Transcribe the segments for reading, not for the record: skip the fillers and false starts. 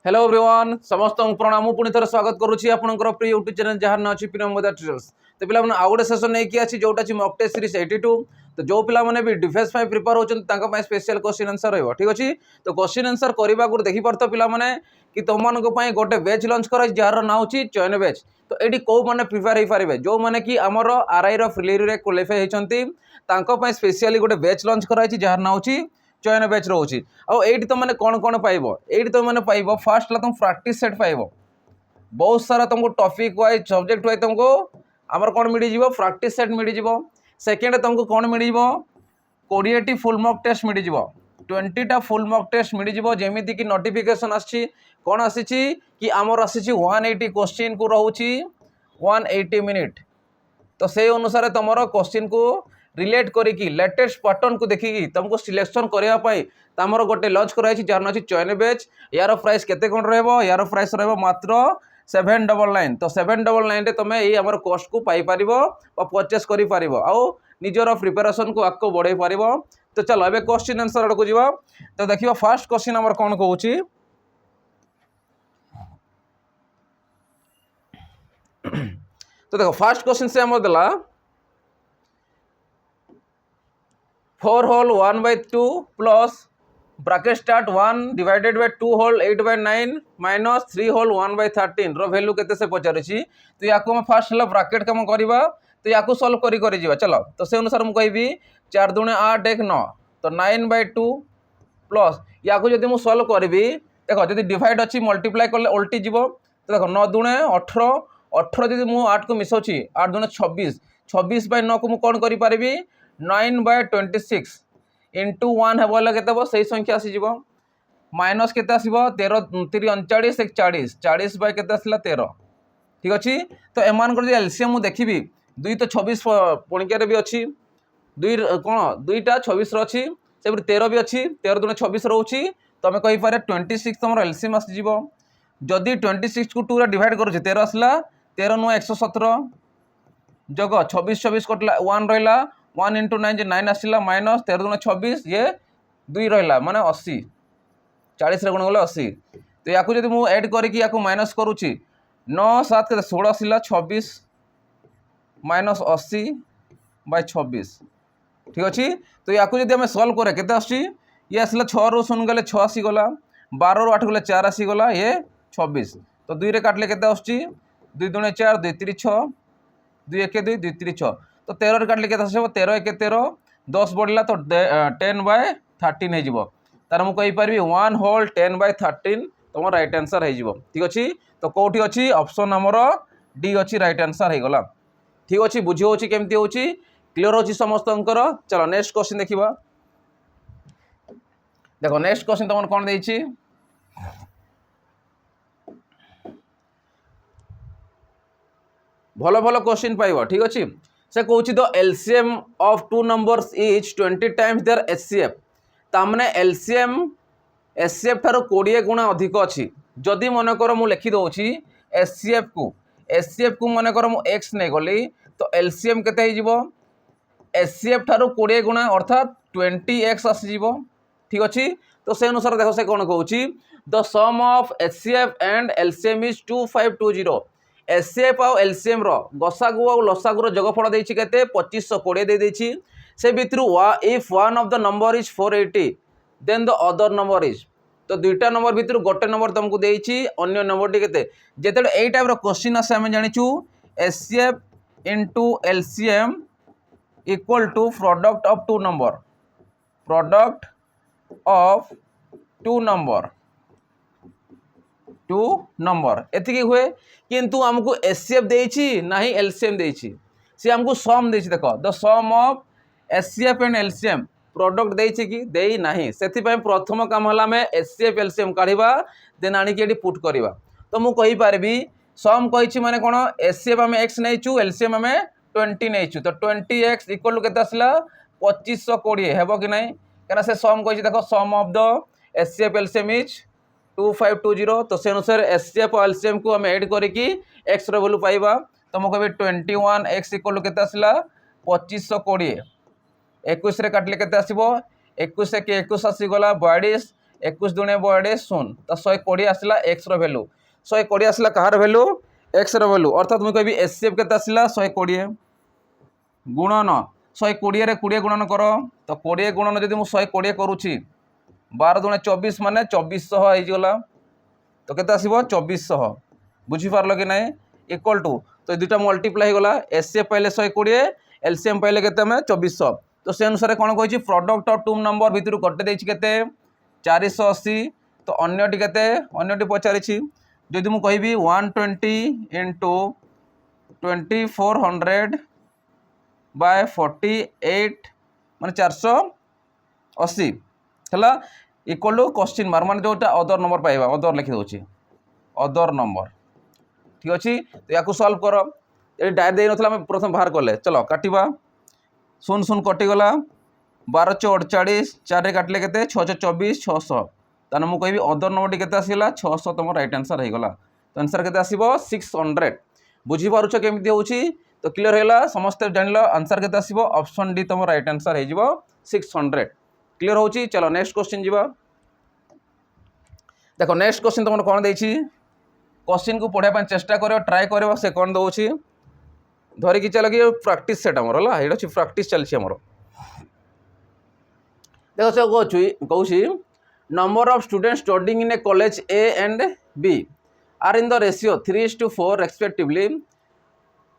Hello everyone समस्त प्रणाम पुणी थे स्वागत करुच्ची आपंकर प्रिय यूट्यूब चैनल जहाँ ना अच्छी प्रियमदा ट्यूटोरियल्स। तो पिला आउ गोटे सेसन नहीं आसी जोटा मॉक टेस्ट सीरीज 82। तो जो पिला माने भी डिफेंस प्रिपेयर होती स्पेशल क्वेश्चन आंसर रही ठीक अच्छे। तो क्वेश्चन आंसर करने को देखी पार्थ पे कि तुम मानी गोटे बैच लंच कर जार ना हूँ चयन बैच। तो ये कौ मैंने प्रिपेयर हो पारे जो मैंने कि आमर आरआई रिलेरी क्वालिफाई होती स्पेशली गोटे बैच लंच कराई जार ना हूँ चयन बैच रोचे। आईटी तुम मैंने कौन कौन पाइब ये तुम मैंने पाइब फास्ट तुम प्राक्टिस सेट पाइब बहुत सारा तुमको टॉपिक वाइज सब्जेक्ट वाइज तुमको आमर कौन मिल जाव प्राक्टिस सेट मिल जाव। सेकेंड तुमको कौन मिल जाव 20टी फुल मॉक टेस्ट मिल जाव 20टा फुल मॉक टेस्ट मिल जाव जमीती कि नोटिफिकेशन आसी कौन आसी कि आमर आसी 180 क्वेश्चन को रोचे 180 मिनिट। तो से अनुसार तुम क्वेश्चन को रिलेट करिकी लेटेस्ट पैटर्न को देखिकी तुमको सिलेक्शन करने तमर गोटे लॉन्च कराई जार ना चयन बैच। यार प्राइस केते कौन रहिबो यार प्राइस रहिबो मात्र 799। तो 799 तुम ये आमर कॉस्ट को पाई पारिबो और परचेस करि पारिबो आउ निजर प्रिपरेशन को आगको बढ़ाई पारिबो। तो चलो एबे क्वेश्चन आंसर आड़ को जीवा। तो देखिबा फर्स्ट क्वेश्चन आमर कौन कहूची तो देखो फर्स्ट क्वेश्चन से आमर देला 4 whole 1/2 plus bracket start 1 divided by 2 whole 8/9 minus 3 whole 1/13 रो वैल्यू केते से पचारिछि। तो याको हम फर्स्ट हला ब्रैकेट काम करबा। तो याको सॉल्व करी जीवा चलो। तो से अनुसार हम कहबी 4 दूने 8 1 9 तो 9/2 प्लस याको जदि मु सॉल्व करबी देखो जदि डिवाइड अछि मल्टीप्लाई करले उल्टी जीवो। तो देखो 9 दूने 18 18 जदि मु 8 को मिसौछि 8 दूने 26 26/9 को मु कोन करि पारिबी 9/26 इंटू 1 हेबले केते हो सही संख्या आसी जीवो माइनस केते आसीबो 13 3 39 1 40 40 बाय केते आसला 13 ठीक अछि। तो एमान कर जे एलसीएम मु देखिबी 2 तो 26 पणिका रे भी अछि 2 कोन 2टा 26 रो अछि से 13 भी अछि 13 दुने 26 रहउछि। तो हमें कहि पारे 26 तमरो एलसीएम आसी जीवो जदी 26 को 2 रे डिवाइड करू 13 आसला 13 नु 117 जग 26 26 कटला 1 रहला 1 इंटू 9 जे 9 आसला माइनस 13 दूने 26 ये 2 रहा माने 80 40 रे गुण गले 80। तो या जब मुझे एड करके या माइनस करुच्ची 9 7 के 16 आसला 26 माइनस 80 बाय 26 ठीक अच्छे। तो या जब सल्व करें केते आसी ये आसला 6 रु 0 गले 6 आसीगला 12 रु 8 गले 4 आसीगला ये 26। तो 2 रे काटले केते आसी 2 दूने 4 2 3 6 2 1 2 2 3 6 तो 13 रे काटले केते आसीबो 13 1 13 10 बढ़ला तो 10/13 हो तार मु कहि परबी 1 होल 10/13 तुम राइट आंसर हो ठीक अच्छे। तो कौटी अच्छी ऑप्शन आमर डी अच्छी राइट आंसर हो गला ठीक अच्छे। बुझी होची केमती होची क्लियर होची समस्तंकर। चलो नेक्स्ट क्वेश्चन देखिबा। देखो नेक्स्ट क्वेश्चन तुम कौन देछि भलो भलो क्वेश्चन पाइबो ठीक अच्छे। से कहूँ the LCM of 2 numbers is 20 times their HCF तामने एलसीएम एचसीएफ ठारो 20 गुणा अधिक अच्छी। जदि मनकर मु लिखि दउछि एचसीएफ को मनकर मु एक्स नहीं गली तो एलसीएम केते हो जिवो एचसीएफ ठारो 20 गुणा अर्थात 20x आसीजिवो ठीक अच्छे। तो से अनुसार देखो से कौन कहूँ the sum of HCF and LCM is 2520 HCF आउ एलसीएम रो गसागु और लसागु रो जोगफल देछि केते 2520 दे देछि। से भितरु if one of the number is 480 then the other number is. तो दुईटा नंबर भितर गोटे नंबर तुमको देछि अन्य नंबर टी केते जेते एई टाइप रो क्वेश्चन आसे हम जानिछु HCF into LCM equal to product of two number एतिकी हुए किंतु हमको एचसीएफ देछि नाही एलसीएम देछि से हमको सम देछि। देखो the sum of HCF and LCM product देछि कि देई नाही सेति पय प्रथम काम हला में एचसीएफ एलसीएम काढिबा देन आनी के पुट करबा। तो मु कहि पारबी सम कहिछि माने कोन एचसीएफ हमें x नैचु एलसीएम हमें 20 नैचु तो 20x इक्वल टू केते आसला 2520 हेबो कि नाही केना से सम कहिछि। देखो sum of the HCF LCM is 2520 तो से अनुसार एचसीएफ और एलसीएम को हम ऐड करके x रो वैल्यू पाइबा। तो मु कहबी 21x इक्वल टू केते आसला 2520 21 रे काटले केते आसीबो 21 के 21 आसीगला 42 21 दुणे बड़े 0 तो 120 आसला एक्स भैल्यू 120 आसला कहार भैल्यू एक्स भैल्यू अर्थात मुझे कह एचसीएफ के आसला 120 गुणन 120 रे 20 गुणन कर तो 20 गुणन जब मुझे 120 करुच्ची 12 दुणे 24 माने 2400 होगा तो केते आसीबो 2400 बुझीपार कि नहीं इक्वल टू तो दुटा मल्टीप्लाई होगा एचसीएफ पाइले 120 एलसीएम पाइले केते हमें 2400 तो से अनुसार कौन कही प्रोडक्ट ऑफ टू नंबर भितर कटे देछि केते 480 तो अन्यटी केते अन्यटी पचारिछि जदि मु कहबी 120 इंटू 2400 बाय 48 माने 480 है इक्वल टू क्वेश्चन मार्क मान जोटा अदर नंबर पाइबा अदर लिखि दउछि अदर नंबर ठीक अच्छे तो या सल्व कर ये डायरेक्ट दे नथला हम प्रथम बाहर कले चलो काटिबा 0 0 कटिगला 12 4 48 4 रे काटले केते 6 24 600 ताने मु कहबी अदर नंबर केते आसीला 600 तुम राइट आंसर हो गला तो आंसर केते आसीबो 600 बुझी पारुछ केमिति होउची तो क्लियर हैला समस्त जानलो आंसर केते आसीबो ऑप्शन डी तुम राइट आंसर हो जिवो 600 क्लियर होउची चलो नेक्स्ट क्वेश्चन जीवा देखो नेक्स्ट क्वेश्चन तुम कोन देछि क्वेश्चन को पढ़ाई चेष्टा कर ट्राए कर से कौन दौर धरिकी चल कि प्राक्टिस सेट आमर है ये प्राक्टिस चलती आमर देख से कौन number of students studying in a college A and B are in the ratio 3:4 respectively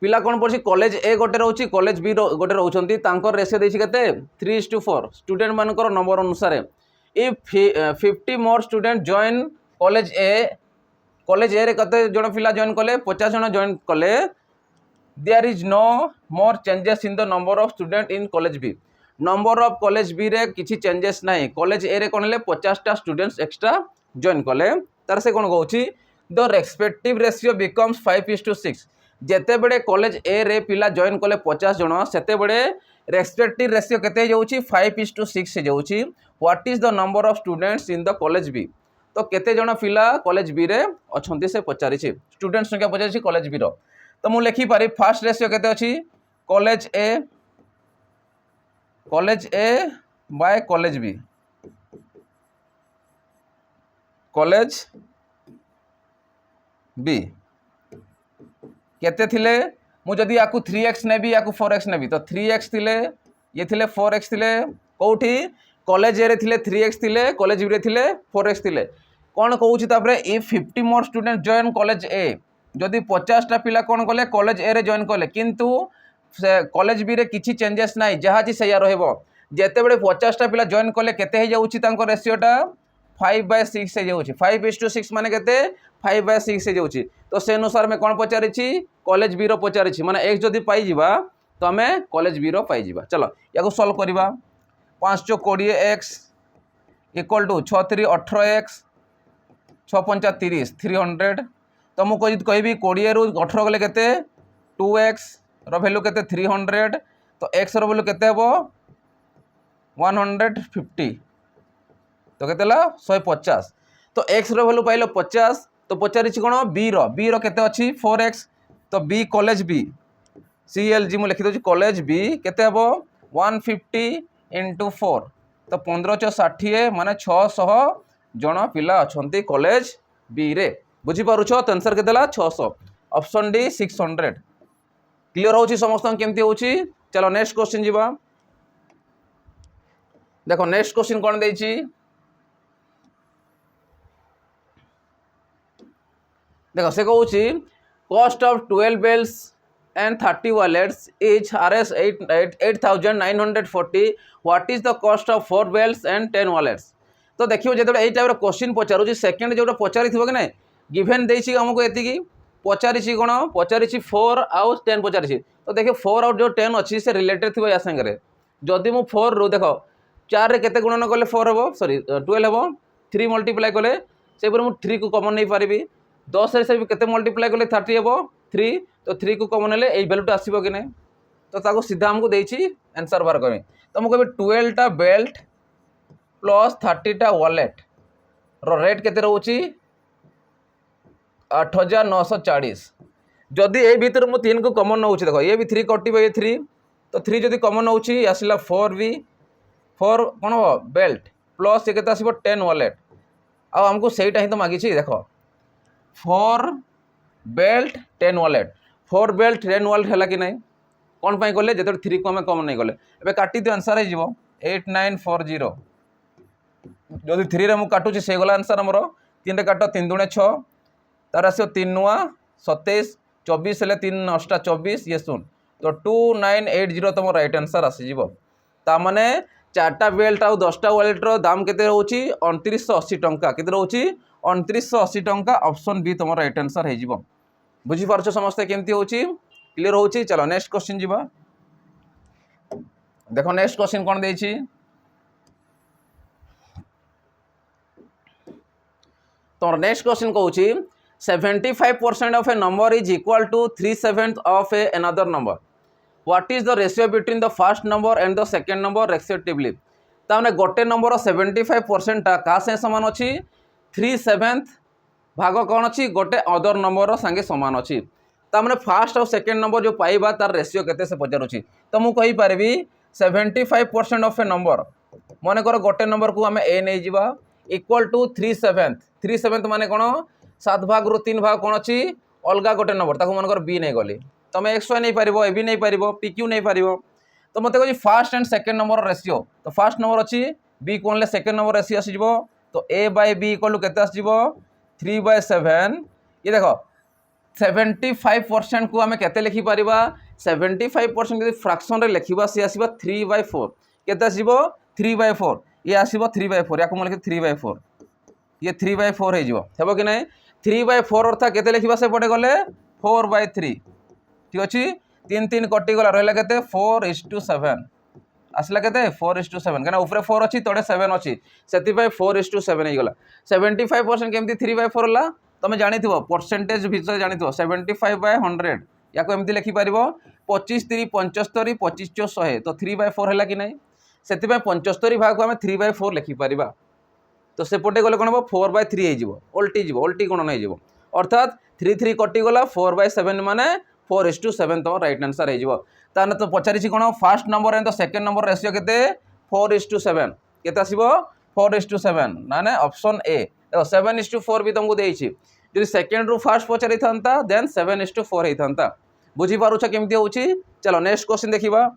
पिला कौन पड़ी कॉलेज ए गोटे रोचे कॉलेज बी गोटे रोचे रेशियो देती के 3:4 स्टूडेंट मानकर नंबर अनुसार if 50 more student join college A रे कते जन पिला जॉइन कले 50 जन जॉइन कले there is no more changes in the number of student in college B number of college B रे किसी चेंजेस नहीं कॉलेज ए रे कौन ले 50टा स्टूडेंट्स एक्स्ट्रा जॉइन कले तार से कौन कहूँ द रेस्पेक्टिव रेशियो बिकम्स 5:6 जेते बड़े कॉलेज ए रे पिला जॉइन कले 50 जन सेते बड़े रेस्पेक्टिव रेशियो केते जाउची 5:6 से जाउची what is the number of students in the college B तो केते जन पिला कॉलेज बी रे अछंती से पचारि स्टूडेंट संख्या पचारि कॉलेज बी रो तो मु लिखि पारि फर्स्ट रेशियो केते अछि college A by college B college B केते थिले मु जदी याकू 3x नेबी याकू 4x नेबी तो 3x थिले ये थिले 4x थिले कोठी कॉलेज ए रे थिले 3x थिले कॉलेज बी रे थिले 4x थिले कौन कहूँ तापर if 50 more student join college A जदि 50टा पिला कौन कले कॉलेज ए रे जॉइन कले किंतु कॉलेज बी रे किछि चेंजेस नाही जहाँ जी सैया रहबो जेते बड़े 50टा पिला जॉइन कले केते हे जाउची तांको रेशियोटा 5/6 से जाउची 5:6 माने केते 5/6 से जाउची तो से अनुसार में कौन पचारिछि कॉलेज बी रो पचारिछि माने x जदि पाई जिबा तो हमें कॉलेज बी रो पाई जिबा चलो याको सॉल्व करिबा 5 × 20x इक्वल टू 6 × 3 = 18x 6 × 5 = 30 300 तो मुझे कहबी 20 रु 18 गले केते 2x रो वैल्यू केते 300 तो x रो वैल्यू केते हेबो 150 तो केते ला 150 तो x रो वैल्यू पाइलो 50 तो पचारिछि कोन b रो केते अछि 4x तो b कॉलेज b CLG मु लिखि दोछि कॉलेज b केते हेबो 150 × 4 तो 15 × 60 माने 600 जन पिला अछंती कॉलेज बी रे बुझी पारुछ तो आंसर के देला 600 ऑप्शन डी 600 क्लियर होछि समस्त केमती होछि चलो नेक्स्ट क्वेश्चन जीवा देखो नेक्स्ट क्वेश्चन कोन देछि देखो से कहूछि cost of 12 bells and 30 wallets each Rs 8,940 what is the cost of 4 bells and 10 wallets तो देखियो जेतबे एई टाइप रो क्वेश्चन पचारुछि सेकंड जोटा पचारि थिबो कि नै गिवन देछि हमको एतिकी पचारिछि कोन पचारिछि 4 आउ 10 पचारिछि तो देखियो 4 आउ जो 10 अछि से रिलेटेड थिबो या संगरे जदि मु 4 रो देखो 4 रे केते गुणन करले 4 हेबो सॉरी 12 हेबो 3 मल्टीप्लाई करले से पर मु 3 को कॉमन नै पारिबी 10 रे से केते मल्टीप्लाई करले 30 हेबो 3 तो 3 को कॉमन ले एई वैल्यूटा आसीबो कि नै तो ताको सीधा हमको देछि आंसर बार करबे तो मु कहबे 12 टा बेल्ट प्लस 30 टा वॉलेट रो रेट केते रहउची 8940 जदि ए भीतर मु 3 को कॉमन नउची देखो ये भी 3 कटिबो ये 3 तो 3 जदि कॉमन नउची आसिला 4 कोन हो बेल्ट प्लस ये केते आसीबो 10 वॉलेट आमको सहीटा ही तो मागी देख 4 बेल्ट 10 वॉलेट 4 बेल्ट 10 वॉलेट है कि नहीं कौन पाई कले जो 3 को आम कम नहीं गले एवं काटी दियो आंसर हो 8940 जदि 3 रे काटुची से गला आंसर आमर 3 रे काट 3 दूणे 6 तार आस 3 नुआ 27 24 हेल्ले 3 अष्टा 24 ये शुन तो 2980 तुम राइट आंसर आसीज ताने 4टा बेल्ट आउ 10टा वॉलेट्र दाम केते रोची 2980 टंका केते रोची 2980 टंका ऑप्शन बी तुम राइट आंसर हो बुझीपार समस्ते केमती होची क्लियर होची। चलो नेक्स्ट क्वेश्चन जीवा देखो नेक्स्ट क्वेश्चन कौन देछि तो नेक्स्ट क्वेश्चन कहूँ 75% of a number is equal to 3/7 of a another number what is the ratio between the first number and the second number respectively ताने गोटे नंबर 75% टा का से समान अच्छी 3/7 भाग कौन अच्छी गोटे अदर नंबर सांगे समान अच्छी ताने फर्स्ट और सेकंड नंबर जो पाइबा तार रेशियो केते से पचारुछि तो मु कहि पारबी 75% ऑफ ए नंबर मन कर गोटे नंबर को आम ए नहीं जीवा इक्वल टू 3/7 माने कौन 7 भाग रु 3 भाग कौन अच्छी अलग गोटे नंबर ताको मन कर बी नहीं गली तुम एक्स वाई नहीं पार ए बी नहीं पार पी क्यू नहीं पार तो मत कह fast and second number ratio तो फास्ट नंबर अच्छी बी को आनले सेकेंड नंबर रेशियो आसीज तो ए बाय बी इक्वल टू केते आसीज 3/7 ये देख 75% को आम केते लिखि पारिबा 75% यदि फ्रैक्शन रे लिखिबा सी आसीबा 3/4 केते आसीबो 3/4 ये आसीबो 3/4 या को लिखि 3/4 ये 3/4 हे जिवो हेबो कि नहीं 3/4 अर्थात केते लिखिबा से पटे गले 4/3 ठीक अच्छे 3 कटिगला रहा के 4:7 आसला के 4:7 क्या ऊपर 4 अच्छी तड़े 7 अच्छी से 4:7 होगा 75% केमती 3/4 है तुम जानी परसेंटेज विषय जानी 75/100 या एमती लिखिपार 25 3 75 25 4 100 तो 3/4 है कि नहीं से 75 भाग को आम 3/4 लिखिपार तो सेपटे गले कौन हम 4/3 उल्टी गुणन हो अर्थात 3 कटिगला 4/7 माने 4:7 तुम राइट आंसर हो तो पचारि कौन fast number and second number ratio के 4:7 के 4:7 ना ऑप्शन ए 7:4 भी तुमको देछि जो सेकेंड रु फास्ट पचारि था देन 7:4 होता बुझीपारुछ केमती होछि। चलो नेक्स्ट क्वेश्चन देखिबा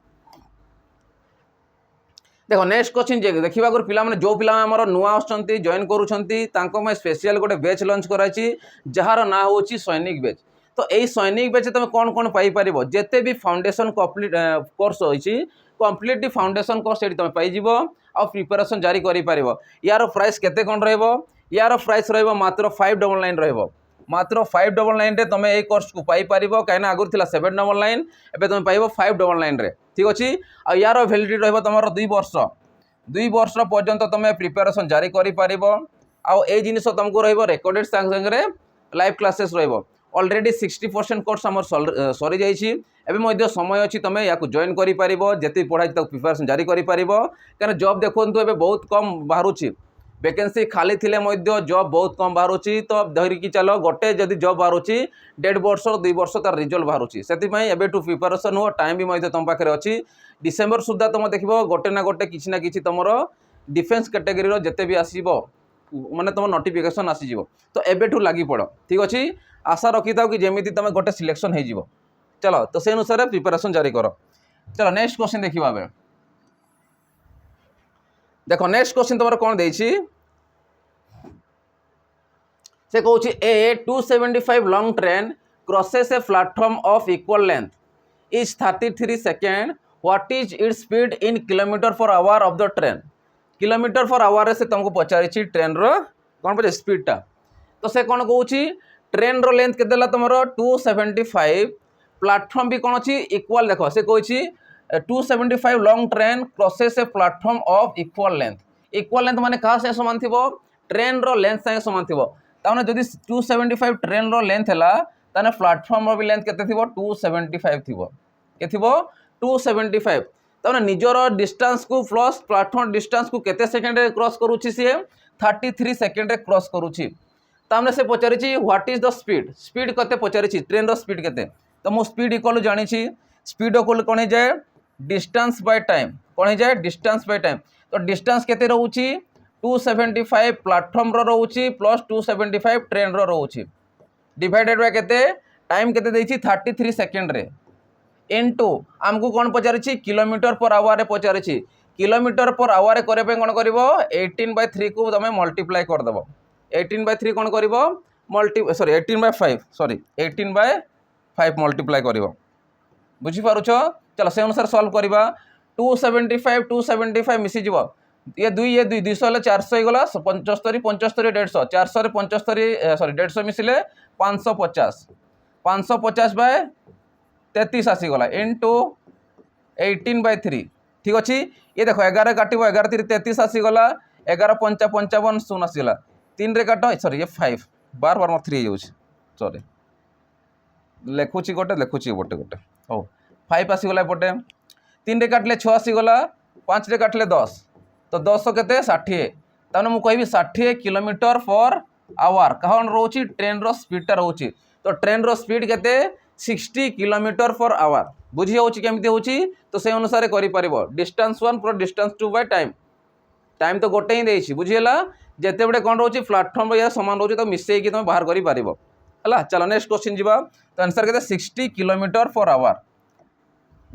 देखो नेक्स्ट क्वेश्चन देखा पिला माने जो पिला आमर नुआ आसुचंती जॉइन करूछंती तांको मैं स्पेशल गोटे बैच लॉन्च कराइछि जहार ना होछि सैनिक बैच तो यही सैनिक बैच तुम कौन कौन पाइपर जिते भी फाउंडेशन कम्प्लीट कोर्स होइछि कम्प्लीटली फाउंडेशन कोर्स ये तुम पाइब आ प्रिपरेशन जारी कर यार प्राइस केते कौन रहिबो यार प्राइस रहिबो मात्र 599 रहिबो मात्र 599 रे तुम ये कोर्स को पाइपर कहीं आगुरी थिला 799 एबे तुम पाइबो 599 रे ठीक अच्छे आ यार वैलिडिटी रहिबो तुमर 2 वर्ष पर्यंत तुम प्रिपरेशन जारी कर आ जिनिस तुमको रहिबो रिकॉर्डेड संगे लाइव क्लासेस रहिबो ऑलरेडी 60% कोर्स आम सरी जाइए समय अच्छी तुम या जॉइन कर जिते पढ़ाई प्रिपरेशन जारी कर कहीं जॉब देखो बहुत कम बाहर वैकेंसी खाली थिले जॉब बहुत कम बाहर तो धरिकी चल गोटे जदि जॉब बाहर 1.5 वर्ष 2 वर्ष तार रिजल्ट बाहर से टू प्रिपरेशन हो टाइम भी तुम पाखे अच्छी डिसेम्बर सुधा तुम देख गोटे ना गोटे किसी ना कि तुम डिफेन्स कैटेगरी जिते भी आसो माने तुम नोटिफिकेशन आसीज तो एबेठू लगी पड़ ठीक अच्छे आशा रखी था कि जमी तुम गोटे सिलेक्शन हो चलो तो से अनुसार प्रिपरेशन जारी कर। चलो नेक्स्ट क्वेश्चन देखा देखो नेक्स्ट क्वेश्चन तुम कौन देछि से कहूँ ए 275 long train crosses a platform of equal length is 33 second what is its speed in kilometre per hour of the train kilometre per hour से तुमको पचारि ट्रेन रो कौन पचार स्पीडटा तो से कौन कहूँ ट्रेन रो लेंथ के तुम 275 प्लेटफॉर्म भी कौन अच्छी इक्वल देख से कही 275 long train crosses a platform of equal length माने कहा से समान थी ट्रेन रो लेंथ सागे समान थी ताने जदि 275 ट्रेन रो लेंथ है ताने प्लेटफॉर्म रो भी लेंथ केते थी 275 थी के थी 275 ताने निजर डिस्टेंस को प्लस प्लेटफॉर्म डिस्टेंस को केते सेकंड रे क्रॉस करूची सी 33 सेकंड रे क्रॉस करूची तामने से पचारि व्हाट इज द स्पीड कते पचारि ट्रेन रो स्पीड केते तो मु स्पीड इक्वल जानी स्पीड इक्वल कौन हो जाए डिस्टेंस बाय टाइम कौन हो जाए डिस्टेंस बाय टाइम तो डिस्टेंस केते रहउची 275 प्लाटफर्म रोचे प्लस 275 ट्रेन रोचे डिवाइडेड बाय केते टाइम केते देछि 33 सेकंड रे इनटू आमको कौन पचारि किलोमीटर पर आवर रे पचारि किलोमीटर पर आवर करे पे कौन करिवो 18/3 को तमे मल्टीप्लाई कर देबो 18/3 कौन करिवो सॉरी 18/5 सॉरी 18/5 मल्टीप्लाई करिवो बुझी पारुछ। चलो से अनुसार सॉल्व करवा 275 मिसी जीव ये 200 हेल्ले 400 गला 75 75 150 400 रे 75 सॉरी 150 मिसिले 550 बाय 33 आसीगला इनटू 18/3 ठीक अच्छे। ये देखो 11 काट 11 3 33 आसीगला 11 5 55 शून्य आसीगला 3 रे काट सॉरी ये 5 बार बार मोर 3 हो सॉरी लिखुची गोटे लिखुची गोटे गोटे हो 5 आसीगला एपटे 3 रे काटले 6 आसीगला 5 रे काटले 10 तो 10 केते 60 ताने मु कहबी 60 किलोमीटर पर आवर कहन रोची ट्रेन रो स्पीड टा रोची तो ट्रेन रो स्पीड केते 60 किलोमीटर पर आवर बुझी होची केमती होची तो से अनुसार करि परिबो distance 1 plus distance 2 by time time तो गोटे ही देछि बुझिएला जेते बडे कोन रोची प्लेटफॉर्म या समान रोची तो मिसई कि तुम बाहर करि परिबो हला। चलो नेक्स्ट क्वेश्चन जीवा तो आंसर केते 60 किलोमीटर पर आवर।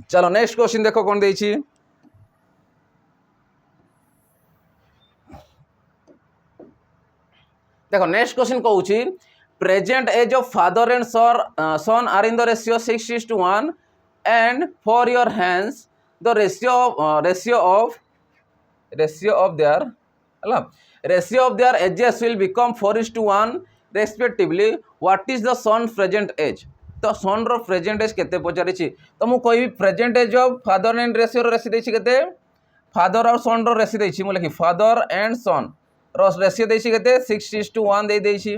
चलो नेक्स्ट क्वेश्चन देखो कौन देछि देखो नेक्स्ट क्वेश्चन कहूची present age of father and son are in the ratio 6:1 and four years hence the ratio of their ages will become 4:1 respectively what is the son present age तो son रो present as केते पचारि तो मु कहबी present age of father and ratio रो ratio देछि केते father और सन रो रेशियो देछि मु लिखि फादर एंड सन रो रेशियो देछि केते 6:1 दे देछि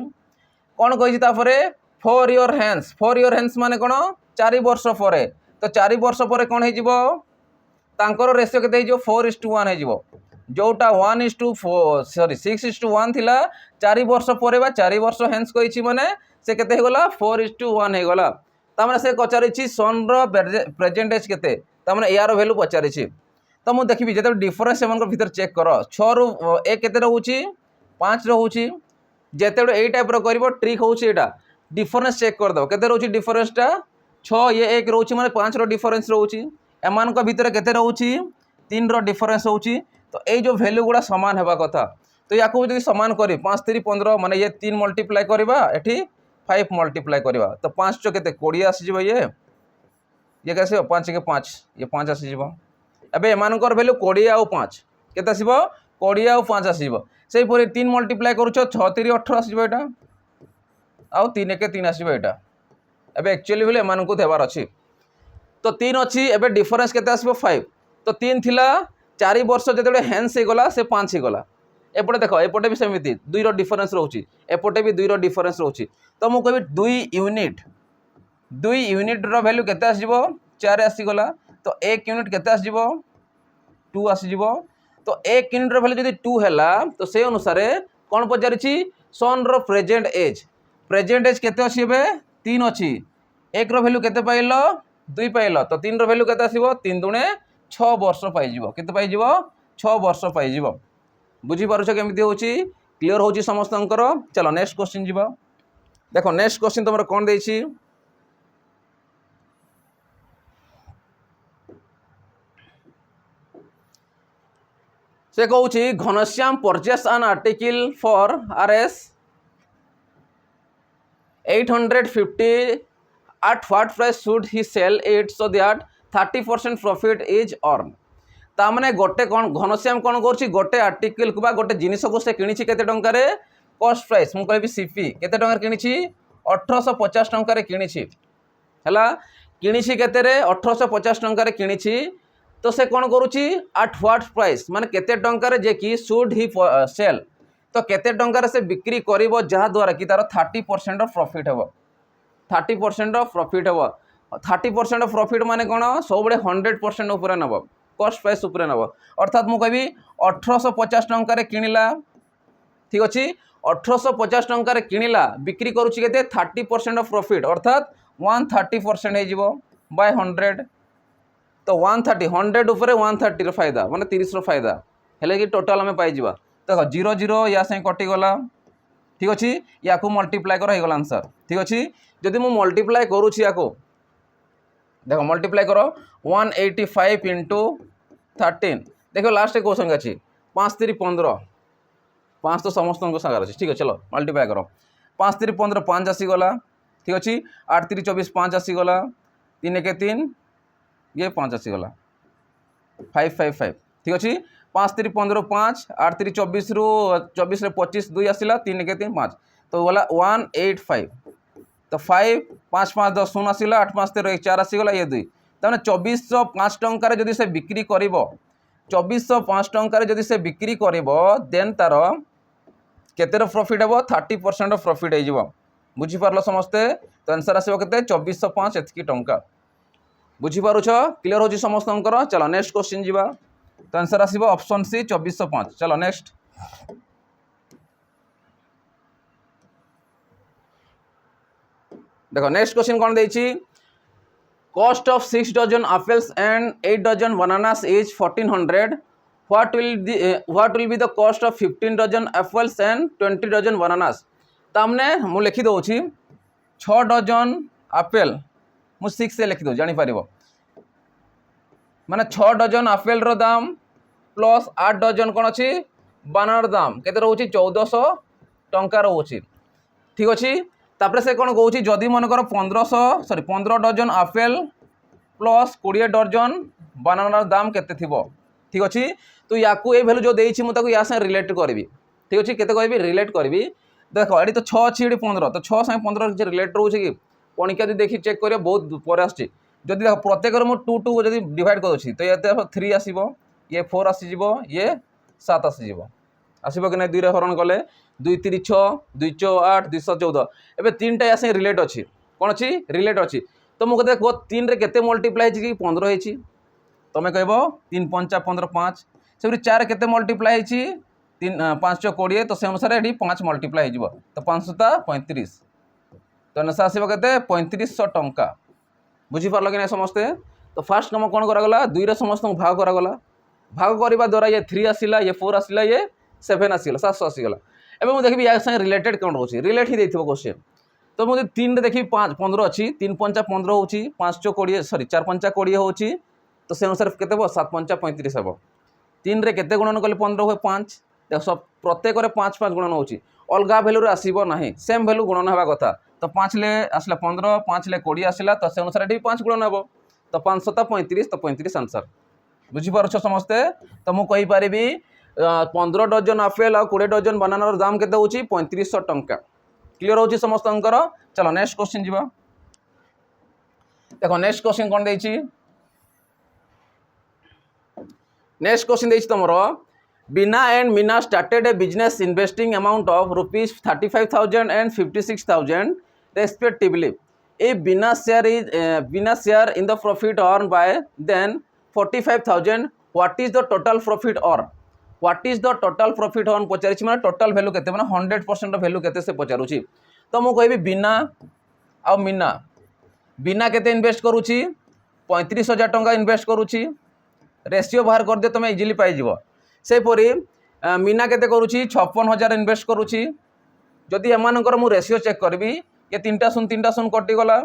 कोन कहिछि तापरे फॉर योर हैंड्स माने कोन 4 वर्ष परे तो 4 वर्ष परे कोन हे जिवो तांकर रेशियो केते हे जिवो 4:1 हे जिवो जोटा 1:4 सॉरी 6:1 थिला 4 वर्ष परे बा 4 वर्ष हैंड्स कहिछि माने से केते हे गला 4:1 हे गला ता माने से पचारिछि सन रो प्रेजेंट एज केते ता माने यार वैल्यू पचारिछि तो मु देखिबि जेते डिफरेंस सेमन भीतर चेक करो 6 रु ए केते रहउछि 5 रहउछि जेते ए टाइप रो करबो ट्रिक होउछि एटा डिफरेंस चेक कर दो केते रहउछि डिफरेंस टा 6 ये 1 रहउछि माने 5 रो डिफरेंस रहउछि एमान को भीतर केते रहउछि 3 रो डिफरेंस होउछि तो ए जो वैल्यू गुडा समान हेबा कथा तो याकू जदि समान करी 5 3 15 माने ये 3 मल्टीप्लाई करबा एठी 5 मल्टीप्लाई करबा तो 5 चो केते 20 आसी जिवो ये कैसे 5 के 5 ये 5 आसी जिवो एबे एमानकर वैल्यू 20 आउ 5 केते आसीबो 20 आउ 5 आसीबो सेही परे 3 मल्टीप्लाई करूछो 6 3 18 आसीबो एटा आउ 3 के 3 आसीबो एटा एबे एक्चुअली भेले एमानकु देबार अछि तो 3 अछि एबे डिफरेंस केते आसीबो 5 तो 3 थिला 4 वर्ष जेते हैंस हे गला से 5 हे गला एपटे देखो एपटे भी सेमिति 2 रो डिफरेंस रहउछि एपटे भी 2 रो डिफरेंस रहउछि तो मु कहबी 2 यूनिट रो वैल्यू केते आसीबो 4 आसी गला तो 1 यूनिट केते आसीबो 2 आसीबो तो 1 यूनिट रो वैल्यू जदि 2 हैला तो से अनुसार कोन पचारिछि सन रो प्रेजेंट एज केते अछि बे 3 अछि 1 रो वैल्यू केते पाइलो 2 पाइलो तो 3 रो वैल्यू केते आसीबो 3 दुने 6 वर्ष पाइ जिवो केते पाइ जिवो 6 वर्ष पाइ जिवो बुझी पारुछ केमिति होछि क्लियर होछि समस्तंकर। चलो नेक्स्ट क्वेश्चन जिवो देखो नेक्स्ट क्वेश्चन तमरा कोन देछि से कहूँ Ghanshyam purchase an article for RS 850 at what price should he sell it so that 30% profit is earned तामने गोटे कौन घनश्याम कौन कर गोटे आर्टिकल को गोटे जिनिस को से किणी केते टंकार कॉस्ट प्राइस मु कहबी सीपी केते टंकार किणी 1850 टंकार किणी हैला किणी केते रे 1850 टंकार किणी तो से कौन करुच्ची एट व्हाट प्राइस माने केते टंकार जे कि शुड ही सेल तो केते टंकार से बिक्री करिवो जहा द्वारा कि तार 30% ऑफ प्रॉफिट हेबो 30% ऑफ प्रॉफिट हेबो 30% ऑफ प्रॉफिट माने कोन सब बडे 100% ऊपर नबो कॉस्ट प्राइस ऊपर नबो अर्थात मु कहबी 1850 टंकार किनिला ठीक अछि 1850 टंकार किनिला बिक्री करूची केते 30% ऑफ प्रॉफिट अर्थात 130% हे जिवो बाय 100 तो 130 100 ऊपर 130 रो फायदा माने 30 रो फायदा हेले कि टोटल हमें पाई जिवा देख 0 0 या से कटिगला ठीक अच्छे या मल्टीप्लाई कर हो आंसर ठीक अच्छे जदि मु मल्टीप्लाई करुँची या देख मल्टीप्लाई कर 185 इंटू 13 देख लास्ट क्वेश्चन अच्छी 5 3 15 5 तो समस्त सागर अच्छे ठीक है चलो मल्टीप्लाई कर 5 3 15 5 आसीगला ठीक अच्छे 8 3 24 5 आसीगला 3 1 3 ये 5 आसीगला 5 5 5 ठीक अच्छे 5 3 15 5 8 3 24 रु 24 25 2 आसला 3 1 3 5 तो गला 185 तो 5 5 5 10 शून्य आसला 8 5 13 1 4 आसीगला ये 2 तमें 2405 टंकार जदि से बिक्री कर 2405 टंकार जदि से बिक्री कर देन तार केतेर प्रॉफिट हे 30% प्रॉफिट हो बुझीपार समस्ते तो आंसर आसो के 2405 एतकी टंका बुझीपारुछ क्लीयर हो समस्त चलो नेक्स्ट क्वेश्चन जीवा तो आंसर आसो ऑप्शन सी 2405 चलो नेक्स्ट देखो नेक्स्ट क्वेश्चन कौन देछि cost of 6 dozen apples and 8 dozen bananas is 1400 what will be the cost of 15 dozen apples and 20 dozen bananas तामने मु लिखि दउछि 6 डजन एप्पल मु 6 से लिखि दउ जानि पारिबो माने 6 डजन एप्पल रो दाम प्लस 8 डजन कोन अछि बनाना दाम केते रहउछि 1400 टंका रहउछि ठीक अछि तापरे से कौन कौच जदि मनकर 15 डजन एप्पल प्लस 20 डजन बनानार दाम केते थिबो ठीक अच्छे तो या भैल्यू जो देछि मु ताको या से रिलेट करबी ठीक अच्छे केते कहबी रिलेट करबी देखो एडी तो 6 अछि एडी 15 तो 6 से 15 जे रिलेट रहउछि कि पणिका जदि देखि चेक करियो बहुत पर आछि जदि देखो प्रत्येक रो मु 2 2 जदि डिवाइड करछि तो ये 3 आसीबो ये 4 आसी जिवो ये 7 आसी जिवो आसीबो कि नै 2 रे हरण कले 2 3 6 2 4 8 2 14 एबे 3टा या से रिलेट अछि कोन अछि रिलेट अछि तो मु कहते को 3 रे केते मल्टीप्लाई अछि कि 15 हेछि तमे कहबो 3 5 15 5 सेबरी 4 केते मल्टीप्लाई हेछि 3 5 20 तो से अनुसार एडी 5 मल्टीप्लाई हे जिवो तो 500 ता 35 तो नसा आसीबो केते 3500 टंका बुझी पारलो कि नै समस्ते तो फास्ट कम कोन करा गला 2 रे समस्त भाग करा गला भाग करबा द्वारा ये 3 आसीला ये 4 आसीला ये 7 आसीला 700 आसीगला एबे मु देखबी या संगे रिलेटेड कोन रहउछि रिलेट ही देथिबो क्वेश्चन तो मु 3 रे देखि 5 15 अछि 3 5 15 होछि 5 4 20 सॉरी 4 5 20 होछि तो से अनुसार केते हो 7 5 35 हेबो 3 रे केते गुणन कले 15 होय 5 देख सब प्रत्येक रे 5 5 गुणन होछि अलगा वैल्यू रे आसीबो नाही सेम वैल्यू गुणन हेबा कथा तो 5 ले आसला 15 5 ले 20 आसला तो से अनुसार एठी 5 गुणन हेबो तो 500 ता 35 तो 35 आंसर बुझी पारछ समस्ते तो मु कहि परिबी 15 डजन एप्पल और 20 डजन बनानार दाम केते होछि 3500 टंका क्लियर होछि समस्त अंकर चलो नेक्स्ट क्वेश्चन जीवा देखो नेक्स्ट क्वेश्चन कोन दैछि नेक्स्ट क्वेश्चन दैछि तमरो Beena and Meena started a business investing amount of ₹35,000 and 56,000 respectively if Bina share in the profit earned by then 45,000 what is the total profit earned what is the total profit on पचारि माने total value केते माने 100% value केते से पचारुछि तो मु कहबी बिना आ मीना बिना केते इन्वेस्ट करूछि 35,000 टंका इन्वेस्ट करूछि रेशियो बाहर कर दे तमे इजीली पाई जिवो से परी मीना केते करूछि 56,000 इन्वेस्ट करूछि जदि एमानकर मु रेशियो चेक करबी ये 3टा शून्य कटि गला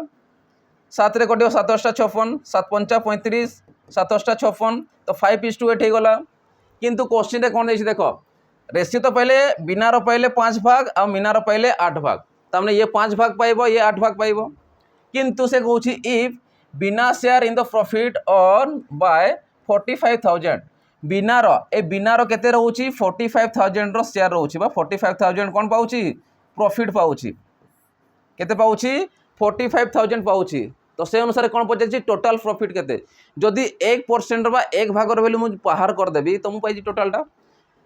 7 रे कटियो 7 8 56 7 5 35 7 8 56 तो 5:8 हे गला किंतु क्वेश्चन रे कोन देछि देखो रेशियो तो पहले बिना रो पहले 5 भाग और मीना रो पहले 8 भाग तमने ये 5 भाग पाइबो ये 8 भाग पाइबो किंतु से कहूछि इफ बिना share in the profit earn by 45,000 बिना रो केते रहउछि 45,000 रो शेयर रहउछि बा 45,000 कोन पाउछि प्रॉफिट पाउछि केते पाउछि 45,000 पाउछि तो से अनुसार कौन पचार टोटाल प्रॉफिट केते जदि 1% बा 1 भागर वैल्यू मुझे बाहर कर देबी तो मु पाइछि टोटालटा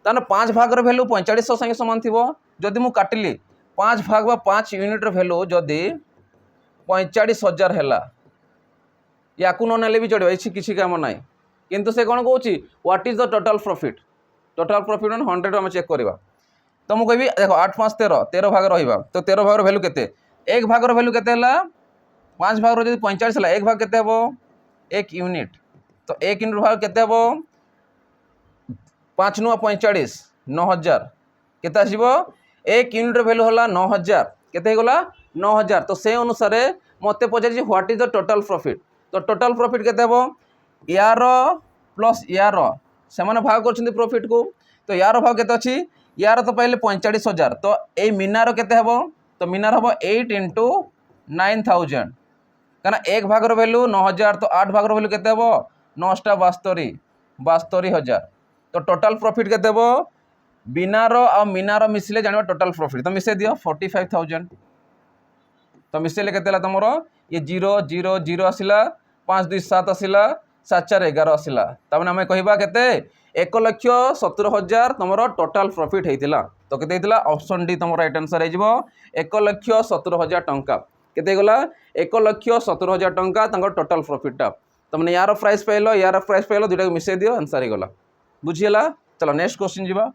ताने 5 भागर वैल्यू 4500 संगे समान थिबो जदि मु काटिली 5 भाग बा 5 यूनिट रो वैल्यू जदि 45,000 हैला याकू न नेले भी चढ़ो एछि किछि काम नाही किंतु से कौन कहूछि what is the total profit on 100 हम चेक करबा तो मु कहबी देखो 8 5 13 13 भाग रहिबा तो 13 भाग रो वैल्यू केते 1 भाग रो वैल्यू केते हैला 5 भाग रो जदि 45 हैला 1 भाग केते हबो 1 यूनिट तो 1 यूनिट भाग केते हबो 5 9 45 9000 केते आसीबो 1 यूनिट वैल्यू होला 9000 केते गला 9000 तो से अनुसार मते पचारि what is the total profit तो टोटल प्रॉफिट केते हबो यार प्लस यार से माने भाग करछन्ती प्रॉफिट को तो यार भाग केते अछि यार तो पहले 45000 तो ए मीनार केते हबो तो मीनार हबो 8 × 9000 कहना एक भागर वैल्यू 9000 तो 8 भागर वैल्यू केते हबो 9 * 72 टोटल प्रॉफिट केते हबो बिनार आ मीनार मिसले जानबा टोटल प्रॉफिट तो मिसे दियो 45000 तो मिसेले केते तुमर ये 0 0 0 आसिला 5 2 7 आसिला 7 4 11 आसिला तमने हमें कहबा केते 1,70,000 तुमर टोटल प्रॉफिट हेतिला तो केते हेतिला ऑप्शन डी तुमर राइट आंसर हे जिवो 1,70,000 टंका केते गला 1,70,000 टंका तंगर टोटल प्रॉफिट तमने यार प्राइस पाइलो दुटा मिसे दियो आंसर हे गला बुझियला चलो नेक्स्ट क्वेश्चन जीवा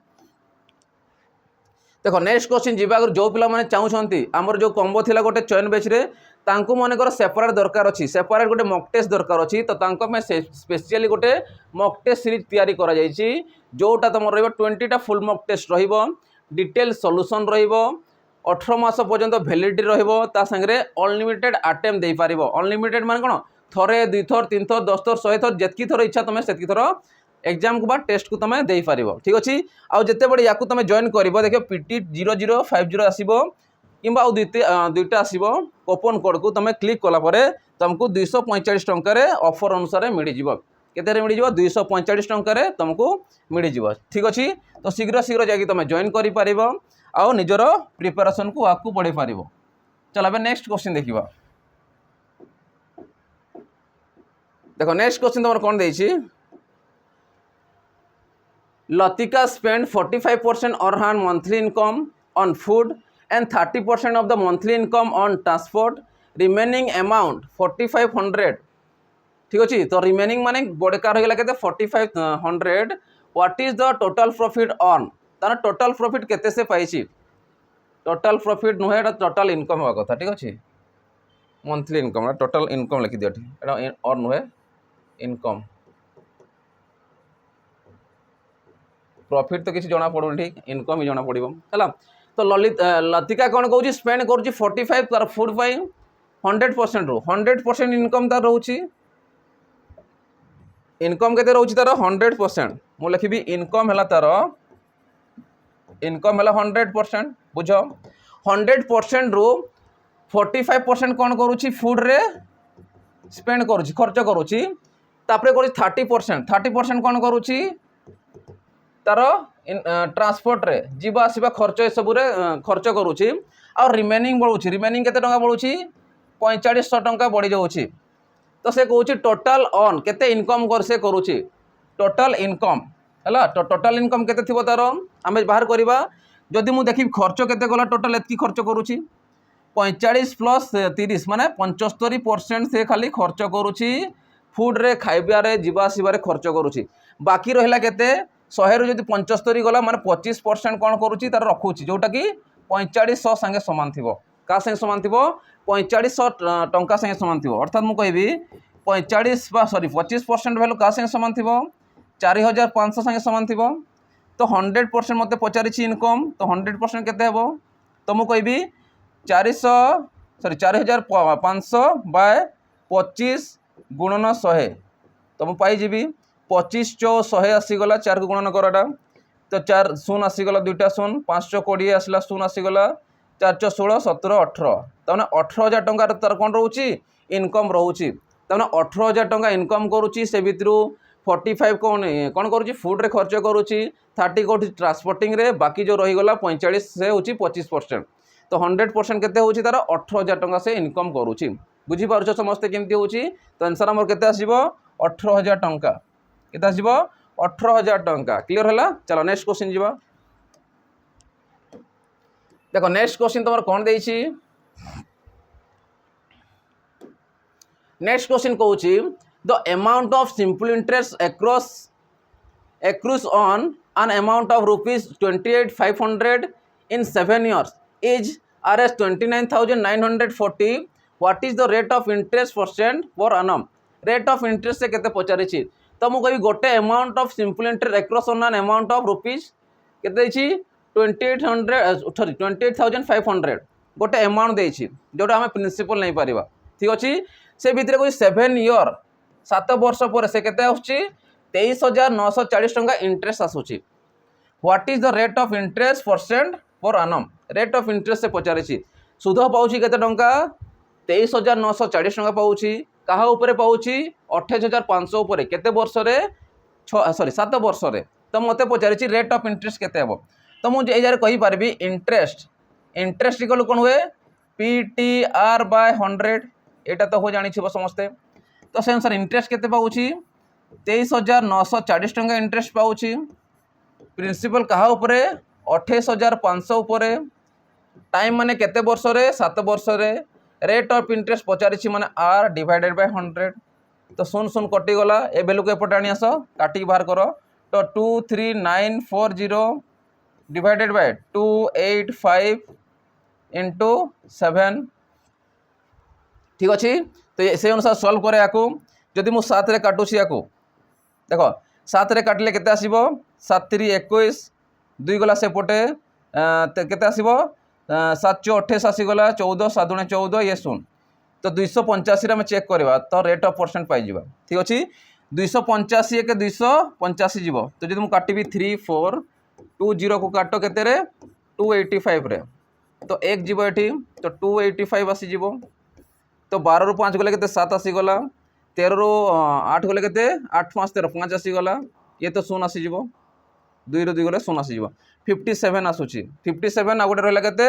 देखो नेक्स्ट क्वेश्चन जीवा अगर जो पिला माने चाहउछंती हमर जो कॉम्बो थिला गोटे चयन बैच रे तांको मनकर सेपरेट दरकार अछि सेपरेट गोटे मॉक टेस्ट दरकार अछि तो तांको में स्पेशली गोटे मॉक टेस्ट सीरीज तैयारी करा जायछि जोटा तमर रहबो 20 टा फुल मॉक टेस्ट रहइबो डिटेल सॉल्यूशन रहइबो 18 मास पर्यंत वैलिडिटी रहइबो ता संगे अनलिमिटेड अटेम्प्ट देई पारिबो अनलिमिटेड माने कोन थरे 2 थर 3 थर 10 थर 100 थर जेतकी थर इच्छा तमे सेतकी थर एग्जाम को बा टेस्ट को तमे देई पारिबो ठीक अछि आ जते बडे याकू तमे जॉइन करबो देखियो पीटी 0050 आसीबो किंबा आ दुईटा आसीबो कूपन कोड को तमे क्लिक कला परे तुमको 245 टंका रे ऑफर अनुसार मिल जिवो केते रे मिल जिवो 245 टंका रे तुमको मिल जिवो ठीक अछि तो शीघ्र शीघ्र जाकी तमे जॉइन करि पारिबो आ निजर प्रिपरेशन को आकू बढ़े पारिबो चल अब नेक्स्ट क्वेश्चन देखिबा देखो नेक्स्ट क्वेश्चन तमर कोन देछि Latika spent 45% of her monthly income on food and 30% of the monthly income on transport. Remaining amount 4500 ठीक अछि तो रिमेनिंग माने बड़का रह गेला केते 4500 what is the total profit on तार टोटल प्रॉफिट केते से पाइछि टोटल प्रॉफिट नुहे एटा टोटल इनकम होगा कथा ठीक अछि मंथली इनकम टोटल इनकम लिखि दियो एटा और नुहे इनकम प्रॉफिट तो किसी जना पड़ो ठीक इनकम ही जना पड़ो है तो लतिका कौन कौन स्पेंड कर 45 तार फूड 100% रो 100% इनकम तार रोची इनकम केते रोची तार 100% मु लिखिबी इनकम हला तार इनकम हला 100% बुझो 100% रो 45% कौन करूची फूड रे स्पेंड करूची खर्च करूची तापरे करूची 30% कौन करूची तार ट्रांसपोर्ट रे जीवा आसीबा खर्च ए सब रे खर्च करूची और रिमेनिंग बढ़ुची रिमेनिंग केते टंका बढ़ुची 4500 टंका बढ़ी जाउची तो से कहूची टोटल ऑन केते इनकम कर से करूची टोटल इनकम हला तो टोटल इनकम केते थिबो तार आमे बाहर करबा जदि मु देखि खर्च केते गला टोटल एतकी खर्च करूची 45 प्लस 30 माने 75% से खाली खर्च करूची फूड रे खाइबा रे जीवा आसीबा रे खर्च करूची बाकी रहला केते 100 रु जदि 75 गला माने 25% कौन करूची तार रखुची जोटा कि 4500 संगे समान थिबो का संगे समान थिबो 4500 टंका संगे समान थिबो अर्थात मु कहबी 25% वैल्यू का संगे समान थिबो 4500 संगे समान थिबो तो 100% मते पचारिछि इनकम तो 100% केते हेबो तो मु कहबी 4500 बाय 25 गुणन 100 तो मु पाई जीबी 25 × 100 आसीगला 4 को गुणन कराटा तो 4 शून्य आसीगला 2टा शून्य 5 × 20 आसला शून्य आसीगला 4 × 16 17 18 तने 18000 टंका तार कोन रहउची इनकम रहउची तने 18000 टंका इनकम करूची से भितरु 45 कोन करूची फूड रे खर्च करूची 30 कोठी ट्रांसपोर्टिंग रे बाकी जो रही गला 45 से होची 25% तो 100% केते होची तार 18000 टंका से इनकम करूची बुझी पारछ समस्त केमती होची तो आंसर हमर केते आसीबो 18000 टंका केते आसीबो 18000 टंका क्लियर हला चलो नेक्स्ट क्वेश्चन जीवा देखो नेक्स्ट क्वेश्चन तमर कोन देइछि नेक्स्ट क्वेश्चन कहूची the amount of simple interest accrues on an amount of rupees 28,500 in 7 years is Rs 29,940 what is the rate of interest percent per annum rate of interest से केते पचारिछि तो मु कहि गोटे amount of simple interest accrues on an amount of rupees केते 28,500 गोटे amount देछि जोटा हमें प्रिंसिपल नहीं पारिबा ठीक अछि से भितरे कोई 7 ईयर 7 वर्ष पर से केते आउछि 23,940 टंका इंटरेस्ट आसुछि। What is the rate of interest percent per annum rate of interest से पचारिछि सुध पाउछि केते टंका 23,940 टंका पाउछि कहा ऊपर पाउछि 28,500 ऊपर केते वर्ष रे 7 वर्ष रे तो मते पचारिछि रेट ऑफ इंटरेस्ट केते हेबो तो मु ए जारे कहि पारबी इंटरेस्ट इक्वल कोन हुए PTR बाय 100 एटा तो हो जानि छिबो समस्ते तो से अनुसार इंटरेस्ट केते पाउछि 23,940 टंका इंटरेस्ट पाउछि प्रिंसिपल कहा ऊपर 28,500 ऊपर टाइम माने केते वर्ष रे 7 वर्ष रे रेट ऑफ इंटरेस्ट पचारिछि माने R डिवाइडेड बाय 100 तो सुन सुन कटि गला ए वैल्यू को एपटे आनी आस काटी बाहर करो तो 23940 डिवाइडेड बाय 285 इंटू 7 ठीक अच्छे तो से अनुसार सॉल्व करे याकू जदि मु 7 रे काटुछि याकू देखो 7 रे काटले केते आसीबो 7 3 21 2 गला सेपटे केते आसीबो 7 4 28 आसीगला 14 7 दुणे 14 ये सुन तो 285 रे हम चेक करबा तो रेट ऑफ परसेंट पाई जिबा ठीक अछि 285 के 285 जीवो तो जदि मु काटिबी 3 4 20 को काटो केते रे 285 रे तो 1 जीवो एठी तो 285 आसी जीवो तो 12 रु 5 गले केते 7 आसी गला 13 रु 8 गले केते 8 5 13 5 आसी गला ये तो 0 आसी जीवो 2 रु 2 गले 0 आसी जीवो 57 आसुची 57 आ गोटे रहला केते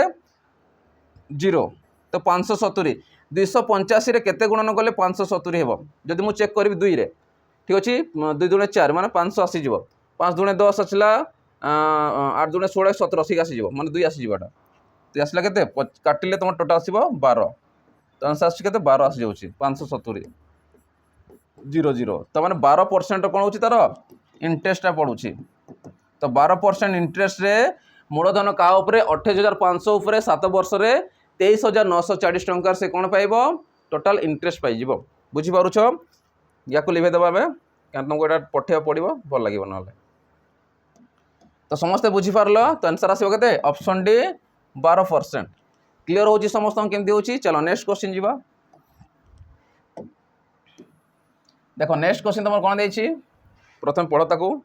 0 तो 570 285 रे केते गुणन गले 570 हेबो जदि मु चेक करबी 2 रे ठीक अछि 2 दुणे 4 माने 500 आसी जीवो 5 दुणे 10 आछला 8 दुणे 16 17 80 आसी जीवो माने 2 आसी जीवाटा तो आसला केते काटिले तुम टोटल आसीबो 12 तो आंसर आसी केते 12 आसी जाउची 570 00 तो माने 12% कोन होची तार इंटरेस्ट पड़ुची तो 12% इंटरेस्ट रे मूलधन का ऊपर 28,500 ऊपर 7 वर्ष रे 23,940 टंका से कौन पाइबो टोटल इंटरेस्ट पाई जिवो बुझी पारुछ या को लिभे दबा में कारण तुमको एटा पठिया पड़िबो भल लागिबो नले तो समस्त बुझी पारलो तो आंसर आसीबो केते ऑप्शन डी 12% क्लियर होची समस्त केमती होची चलो नेक्स्ट क्वेश्चन जीवा देखो नेक्स्ट क्वेश्चन तुम कौन देछि प्रथम पढ़ो ताकू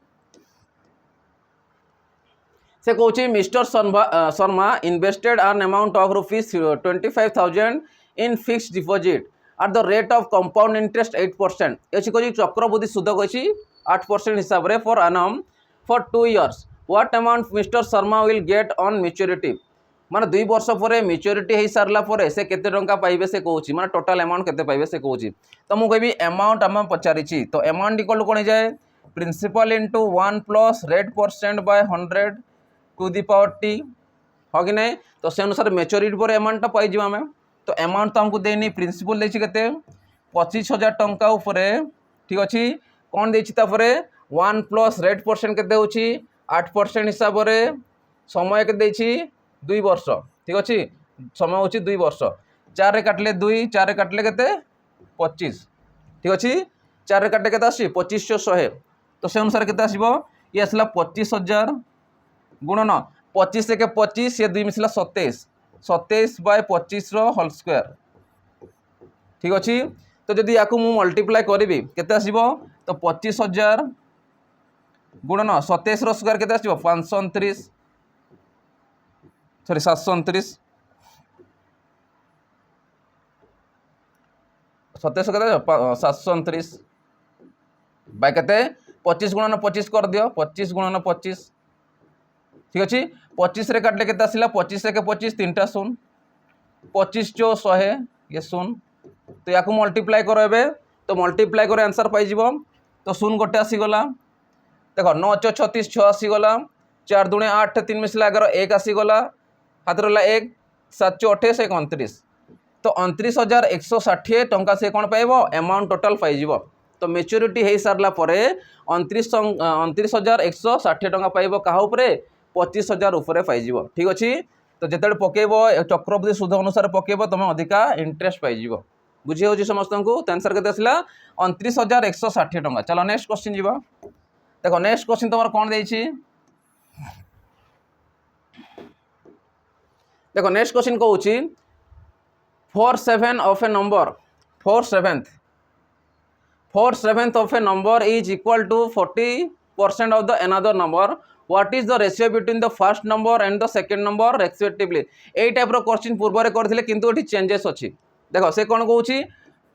से कहूँ mister Sharma invested an amount of ₹25,000 in fixed deposit at the rate of compound interest 8% ये कह चक्रवृद्धि सुध कही 8% हिसाब रे for annum for 2 years what amount mister Sharma will get on maturity माने 2 वर्ष पर मैच्योरिटी हो सारा पर से केते टंका पाइबे से कहूँ माने टोटल अमाउंट केते पाइबे से कहूँ तो मुझे कहबी अमाउंट आम पचारि तो अमाउंट इक्वल कौन जाए principal into 1 plus rate percent by 100 to the power T हो कि नहीं तो से अनुसार मैच्योरिटी पर अमाउंट पाई आम तो अमाउंट तो हमको देनी प्रिंसिपल देछि केते 25,000 टंका उपरे ठीक अच्छे कौन देपर 1 प्लस रेट परसेंट केते होछि 8% हिसाब से समय के 2 वर्ष ठीक अच्छे समय होछि 2 वर्ष 4 रे काटले 2 4 रे काटले केते 25 ठीक अच्छे 4 रे काटले केते आसी 25,100 तो से अनुसार केते आसीबो ये आसला 25,000 गुणन 25 से 25 ये 2 मिसला 27 बाय 25 होल स्क्वायर ठीक अच्छे तो जदि या मल्टीप्लाई करी केते आसीबो तो 25,000 गुणन 27 स्क्वायर केते आसीबो 529 सॉरी 729 27 केते 729 बाय केते 25 गुणन 25 कर दियो 25 गुणन 25 ठीक अच्छे 25 रे काटले केते आसिला 25 से 25 3टा 0 25 चो 100 ये 0 तो या मल्टीप्लाई करो एबे तो मल्टीप्लाई करे आंसर पाई जिवो तो 0 गोटे आसीगला देखो 9 चो 36 6 आसीगला 4 दुणे 8 3 मिसला 11 1 आसीगला हाथ रहा 1 7 चो 28 1 29 तो 29,160 टंका से कौन पाइब अमाउंट टोटाल पाई तो मैच्योरिटी हो सारा पर 29,160 टंका पाइब क्या 25,000 उपरे पाई ठीक अच्छे तो जिते पकेब चक्रवृद्धि सुध अनुसार पकेब तुम अधिका इंटरेस्ट पाई बुझी हो समस्त को आंसर के 29,160 टंका चलो नेक्स्ट क्वेश्चन जी देखो नेक्स्ट क्वेश्चन तुम कौन देछि देखो नेक्स्ट क्वेश्चन कहूँ 4/7 of a number 4/7 of a number is equal to 40% of the another number. What is the ratio between the first number and the second number respectively? এই টাইপর question पूर्व करथिले किंतु एठी चेंजेस अछि देखो से कोन कहूची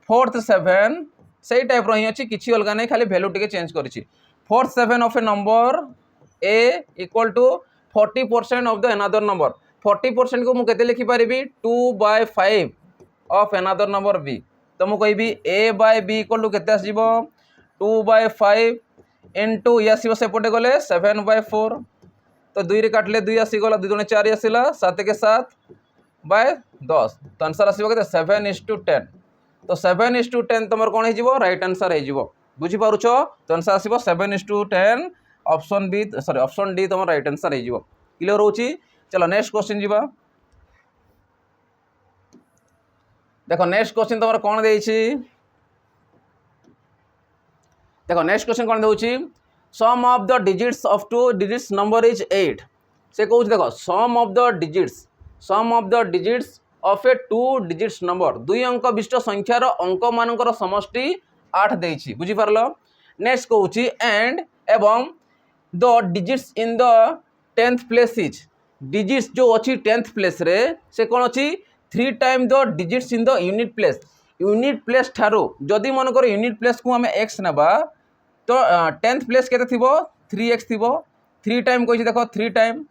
4/7 सेही टाइप रही अछि किछि अलगा नै खाली वैल्यू टिके change करिछि 4/7 of a number a equal to 40% of the another number 40% को मु केते लिखि परिबी 2/5 of another number b तो मु कहबी a by b equal to केते आसीबो 2/5 into ये आसीबो सेपटे गले 7/4 तो 2 रे काटले 2 आसी गला 2 × 4 आसीला 7 के 7/10 तो आंसर आसीबो केते 7:10 तो 7:10 तमर कोन हे जिवो राइट आंसर हे जिवो बुझी पारुछो तो आंसर आसीबो 7:10 option B sorry option D तमर राइट आंसर हे जिवो क्लियर होची चलो नेक्स्ट क्वेश्चन जीवा देखो नेक्स्ट क्वेश्चन तमर कोन देइछि देखो नेक्स्ट क्वेश्चन कोन देउछि sum of the digits of two digits number is 8 से कहउछि देखो sum of the digits of a two digits number दुई अंक विशिष्ट संख्यार अंक मानकर समष्टि 8 देइछि बुझी पारलो नेक्स्ट कहउछि एंड एवं the digits in the 10th place is digits जो अच्छी 10th प्लेस रे से कौन अच्छी 3 time the digits in the unit place ठारू जदि मन कर यूनिट प्लेस को हमें x नेबा तो 10th प्लेस केते थिबो 3x थिबो 3 टाइम कहि देखो 3 टाइम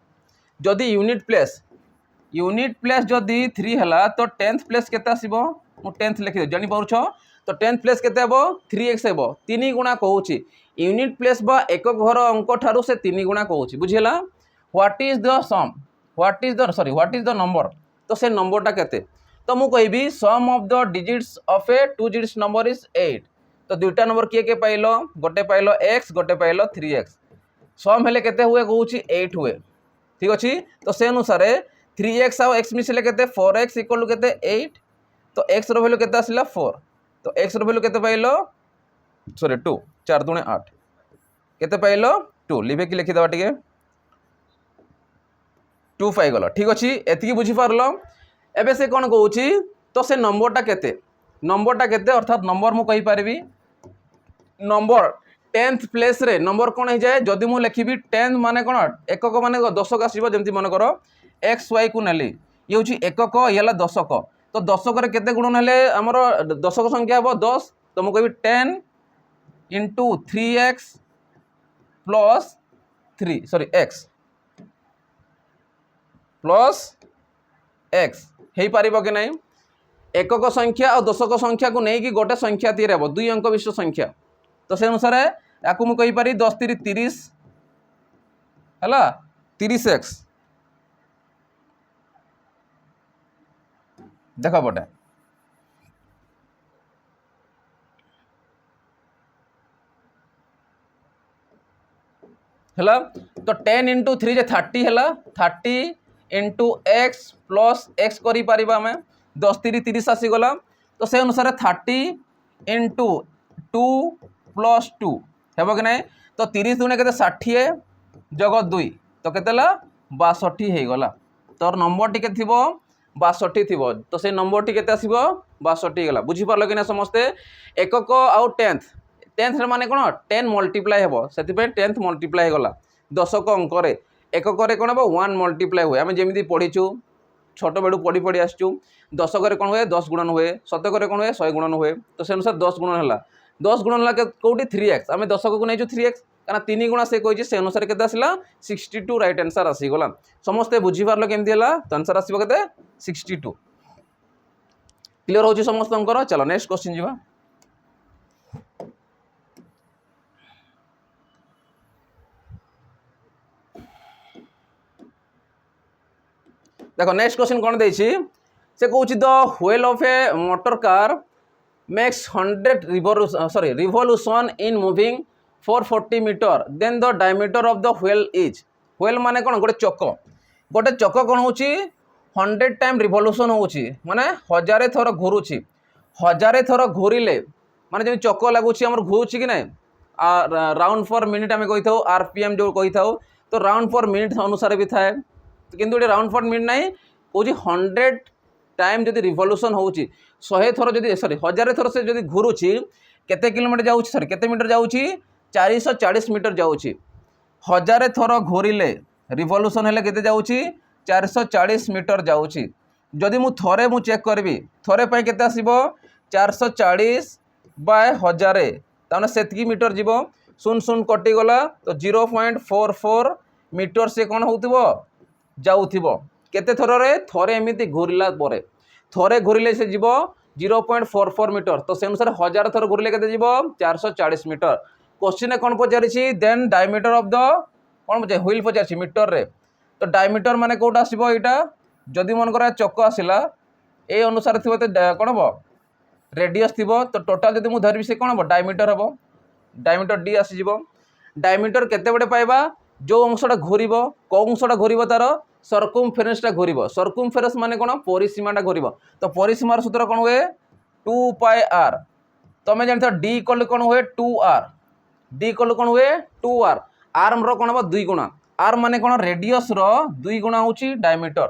जदि यूनिट प्लेस जदि 3 हला तो 10th प्लेस केते आसीबो मु 10th लिखि दे जानि पाउछो तो 10th प्लेस केते हेबो 3x हेबो 3 गुणा कहूची यूनिट प्लेस बा एक घर अंक ठारू से 3 गुणा कहूची बुझिला व्हाट इज द नंबर तो से नंबरटा केते तो मु कहबी sum of the digits of a two digits number is 8 तो दुईटा नंबर किए के पाइलो गोटे पाइलो x गोटे पाइलो 3x सम हेले केते हुए कहूची 8 हुए ठीक अछि तो से अनुसार 3x और x मिसले केते 4x इक्वल टू केते 8 तो x रो वैल्यू केते आसिला 4 तो x रो वैल्यू केते पाइलो सॉरी 2 4 दूने 8 केते पाइलो 2 लिबे कि लिखि दबा टिके 2 पाई गलो ठीक अछि एतिकी बुझी पारलो एबे से कोन कहूची तो से नंबरटा केते अर्थात नंबर मु कहि पारबी नंबर 10th प्लेस रे नंबर कोन हे जाय जदि मु लिखिबी 10 माने कोन एकक माने दशक आसीबो जेमति मन करो x y को नेली ये होची एकक यला दशक तो दशक रे केते गुणन हेले हमरो दशक संख्या हो 10 तो मु कहबी 10 into 3x plus 3 sorry x plus x हेई पारिबो कि नहीं एकक संख्या और दशक संख्या को नहीं कि गोटे संख्या तीर हेबो दुई अंक विशिष्ट संख्या तो से अनुसार याकू मु कहि पारी 10 3 30 हला 30x देखा पटे हला तो 10 into 3 जे 30 हला 30 into x plus x करी पारिबा हमें 10 3 30 आसी गला तो से अनुसार 30 into 2 plus 2 हेबो कि नहीं तो 30 दुने केते 60 जग 2 तो केतेला 62 हे गला तो नंबर टिके थिबो 62 थिबो तो से नंबर टी केते आसीबो 62 गला बुझी पारलो कि ना समस्ते एकक आउ 10th रे माने कोन 10 मल्टीप्लाई हेबो सेति पे 10th मल्टीप्लाई गला दशक अंक रे एकक रे कोन हेबो 1 मल्टीप्लाई हुए आमे जेमिति पढिछु छोट बेडू पढी आसचु दशक रे कोन हुए 10 गुणन हुए शतक रे कोन हुए 100 गुणन हुए तो से अनुसार 10 गुणन हला 10 गुणन हला कोठी 3x आमे दशक को नेजु 3x काना 3 गुणा से कहिछि से अनुसार केते आसिला 62 राइट आंसर आसी गला समस्ते बुझी पारलो केमति हला तो आंसर आसीबो केते 62 क्लियर होछि समस्तंकर चलो नेक्स्ट क्वेश्चन जीवा देखो नेक्स्ट क्वेश्चन कौन देछि से कहूछि the wheel of a motor car makes 100 revolution in moving 440 metre then the diameter of the wheel is wheel माने कोन गोटे चक कोन होछि 100 टाइम रिवोल्यूशन होछि माने 1000 थर घुरुछि 1000 थर घुरिले माने जे चक लागुछि हमर घुरुछि कि नै राउंड फॉर मिनिट आमे कहिथाउ आरपीएम जो कहिथाउ तो राउंड फॉर मिनिट अनुसार भी थाए किंतु ये राउंड फॉर मिनिट नहीं कौन 100 टाइम जदि रिवोल्यूशन होउची 100 थर जदि सॉरी 1000 थर से जदि घुरुची केते किलोमीटर जाउची सॉरी केते मीटर जाउची 440 मीटर जाउची 1000 थर घुरिले रिवोल्यूशन हेले केते जाउची 440 मीटर जाउची जदि मु थरे मु चेक करबी थरे पय केते आसीबो 440 बाय 1000 ताने सेतकी मीटर जीवो शून शून कटि गला तो 0.44 मीटर से कौन होउथिबो जाउथिबो केते थरे थरे एमिति घुरिला परे थरे घुरिले से जीवो 0.44 मीटर तो से अनुसार 1000 थर घुरिले केते जीवो 440 मीटर क्वेश्चन कौन पचारिछि देन डायमीटर ऑफ द कौन पचार व्हील पचारिछि मीटर रे तो डायमीटर माने कोटा आसीबो एटा जदि मन करा चक्क आसिला ए अनुसार थिबो तो कोन हबो रेडियस थिबो तो टोटल जदि मु धरबी से कोन हबो डायमीटर हबो डायमीटर डी आसी जीवो डायमीटर केते बडे पाइबा जो अंशटा घुरिबो को अंशटा घुरिबो तार सर्कमफेरेंसटा घुरिबो सर्कमफेरेंस माने कोन परिसीमाटा घुरिबो तो परिसीमार सूत्र कोन हुए 2 पाई आर तमे जानथो डी इक्वल कोन हुए 2r डी इक्वल कोन हुए 2r आर्म रो कोन हबो 2 गुणा आर माने कोन रेडियस रो 2 गुणा होची डायमीटर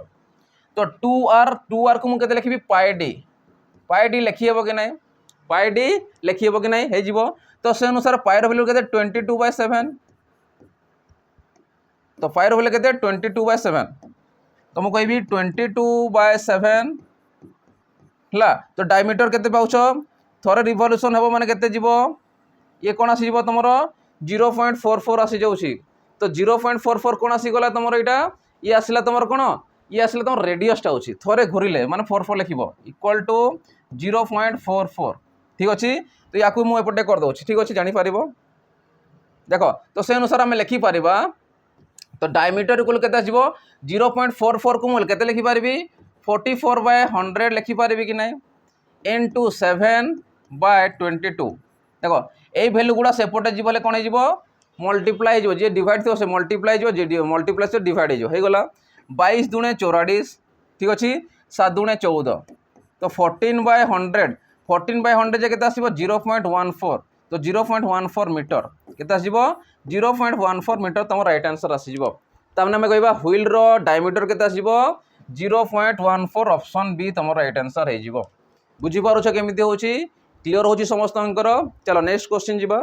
तो 2r को मु केते लिखिबी पाई डी लिखि हेबो कि नै पाई डी लिखि हेबो कि नै हे जीवो तो से अनुसार पाई रो वैल्यू केते 22/7 तो पाई रो वैल्यू केते 22/7 तो मु कहबी 22/7 हला तो डायमीटर केते पाउछो थरे रिवोल्यूशन हेबो माने केते जीवो ये कोन आसी जीवो तमरो 0.44 आसी जाउची तो 0.44 कोन आसी गला तमरो एटा ये आसिला तमरो कोन ये आसिला तमरो रेडियस टा होची थरे घुरिले माने 44 लिखिबो इक्वल टू 0.44 ठीक अछि तो याकू मु एपटे कर दोछि ठीक अछि जानि पारिबो देखो तो से अनुसार हम लिखि पारिबा तो डायमीटर इक्वल केते आसीबो 0.44 को मु केते लिखि पारिबी 44/100 लिखि पारिबी कि नै into 7/22 देखो ए वैल्यू गुडा सेपटे जीवले कोन जीवो मल्टीप्लाई जीवो जे डिवाइड थो से मल्टीप्लाई जीवो जे मल्टीप्लाई से डिवाइड जीवो हे गला 22 दूने 44 ठीक अछि 7 दूने 14 तो 14/100 जे केते आसीबो 0.14 तो 0.14 मीटर केते आसीबो 0.14 मीटर तम राइट आंसर आसीबो तामने हम कहबा व्हील रो डायमीटर केते आसीबो 0.14 ऑप्शन बी तम राइट आंसर हे जीवो बुझी पारुछ केमिति होची क्लियर होची समस्तनकर चलो नेक्स्ट क्वेश्चन जीवा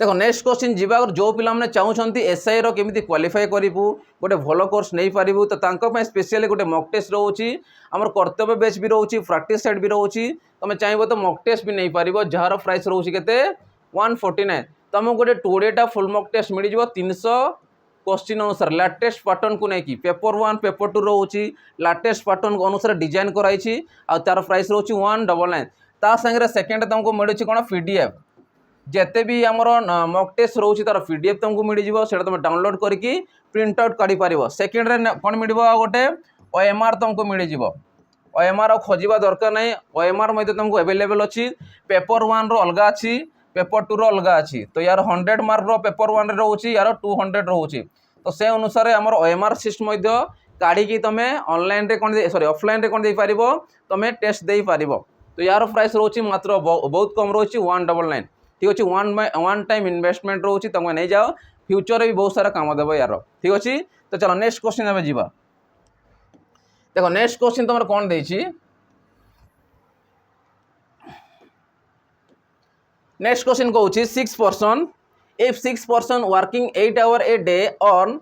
देखो नेक्स्ट क्वेश्चन जीवा जो पिला माने चाहउछंती एसआई रो केमिति क्वालिफाई करिवु गोटे भलो कोर्स नै पारिवु तो तांको पे स्पेशली गोटे मॉक टेस्ट रहउची हमर कर्तव्य बेच भी रहउची प्रैक्टिस सेट भी रहउची तमे चाहबो तो मॉक टेस्ट भी नै पारिवो जहार प्राइस रहउची केते 149 तमो गोटे 20 टा फुल मॉक टेस्ट मिली जीवो 300 क्वेश्चन अनुसार लेटेस्ट पैटर्न को नहीं पेपर 1 पेपर 2 रहउची लेटेस्ट पैटर्न अनुसार डिजाइन कराइची आ तार प्राइस रहउची 199 ता संगे सेकंड तुमको मिलुची कोन पीडीएफ जेते भी हमर मॉक टेस्ट रहउची तार पीडीएफ तुमको मिली जीवो सेटा तुम डाउनलोड करके प्रिंट आउट काढी पारिबो सेकंड रे कोन मिलिबो गोटे ओएमआर तुमको मिली जीवो ओएमआर खोजिबा दरकार नै ओएमआर मध्ये तुमको अवेलेबल अछि पेपर 1 रो अलगा अछि पेपर 2 रो अलगा अछि तो यार 100 मार्क रो पेपर 1 रे रहउची यार 200 रहउची तो से अनुसार हमर ओएमआर सिस्टम मध्ये काढी की तमे ऑनलाइन रे कोन सॉरी ऑफलाइन रे कोन देई पारिबो तमे टेस्ट देई पारिबो तो यार प्राइस रहउची मात्र बहुत कम रहउची 199 ठीक अछि वन टाइम इन्वेस्टमेंट रहउची तमे नै जाओ फ्यूचर रे भी बहुत सारा काम देबो यार ठीक अछि तो चलो नेक्स्ट क्वेश्चन हमें जीवा देखो नेक्स्ट क्वेश्चन तमर कोन देइची नेक्स्ट क्वेश्चन कहउची 6 person if 6 person working 8 hour a day on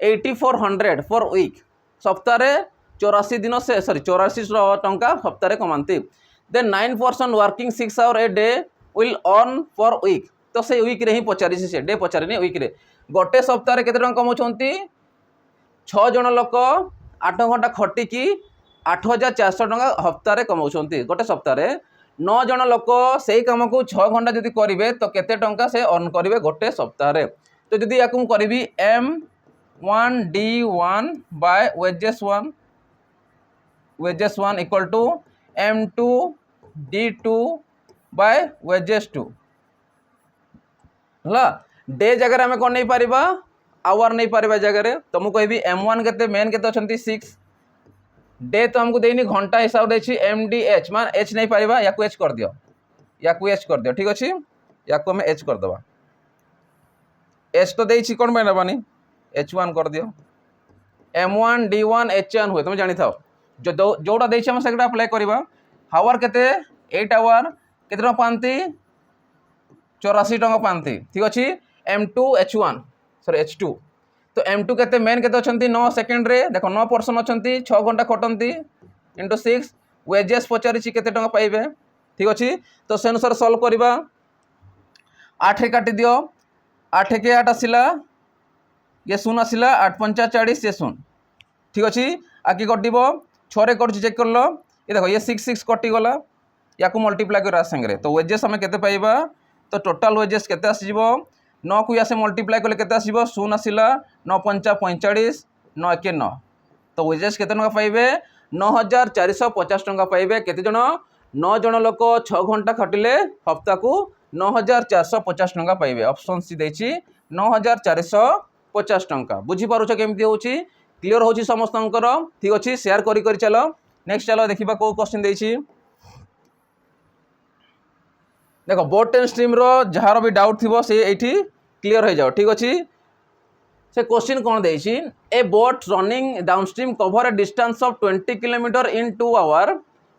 8400 for week सप्ताह 84 दिन से सॉरी 84 टंका सप्ताह कमांती then 9 person working 6 hour a day will earn for week तो से वीक रे ही पचारि से डे पचारि ने वीक रे गोटे सप्ताह केते टंका कमाउछंती 6 जण लोक 8 घंटा खटी की 8400 टंका सप्ताह कमाउछंती गोटे सप्ताह 9 जण लोक से काम को 6 घंटा जदि करेंगे तो केते टंका से अर्न करेंगे गोटे सप्ताह तो जदि या करी M1D1 by wages 1 equal to M2D2 by wages 2 हला डे जगह आम कौन नहीं पारिबा आवर नहीं पारिबा जगह तो मु कहबी M1 केते मेन केते अछंती 6 डे तो हमको देनी घंटा हिसाब देछि MDH मान H नहीं पारिबा याकू H कर दियो ठीक अछि याकू हम H कर दबा H तो देछि कोन बनेबानी H1 कर दियो M1 D1 H1 हुए तुम जानी था जोटा देछि हम सेटा अप्लाई करबा हावर केते 8 आवर केते टका पांती 84 टका पांती ठीक अछि M2 H1 सॉरी H2 तो M2 केते मेन केते अछंती 9 सेकंड रे देखो 9 पर्सन अछंती 6 घंटा खटंती इंटू 6 वेजेस पचारिछि केते टका पाइबे ठीक अछि तो से अनुसार सॉल्व करबा 8 रे काटी दियो 8 के 8 आसिला ये 0 आसिला 8 5 40 ये 0 ठीक अछि आकी कटिबो 6 रे करछि चेक करलो ये देखो ये 6 6 कटि गला या को मल्टीप्लाई करा संगे तो वेजेस हमें केते पाइबा तो टोटल वेजेस केते आसीबो 9 को या से मल्टीप्लाई करले केते आसीबो 0 आसिला 9 5 45 9 1 9 तो वेजेस केते टका पाइबे 9450 टका पाइबे केते जण 9 जण लोक 6 घंटा खटिले हफ्ता को 9450 टका पाइबे ऑप्शन सी देछि 9450 टका बुझी पारुछ केमती होछि क्लियर होछि समस्तंकर ठीक अछि शेयर करी करी चलो नेक्स्ट चलो देखिबा को क्वेश्चन देछि देखो बोट एंड स्ट्रीम रो जहार भी डाउट थिबो से एठी क्लियर हो जाओ ठीक अछि से क्वेश्चन कोन देछि a boat running downstream cover a distance of 20 kilometre in 2 hour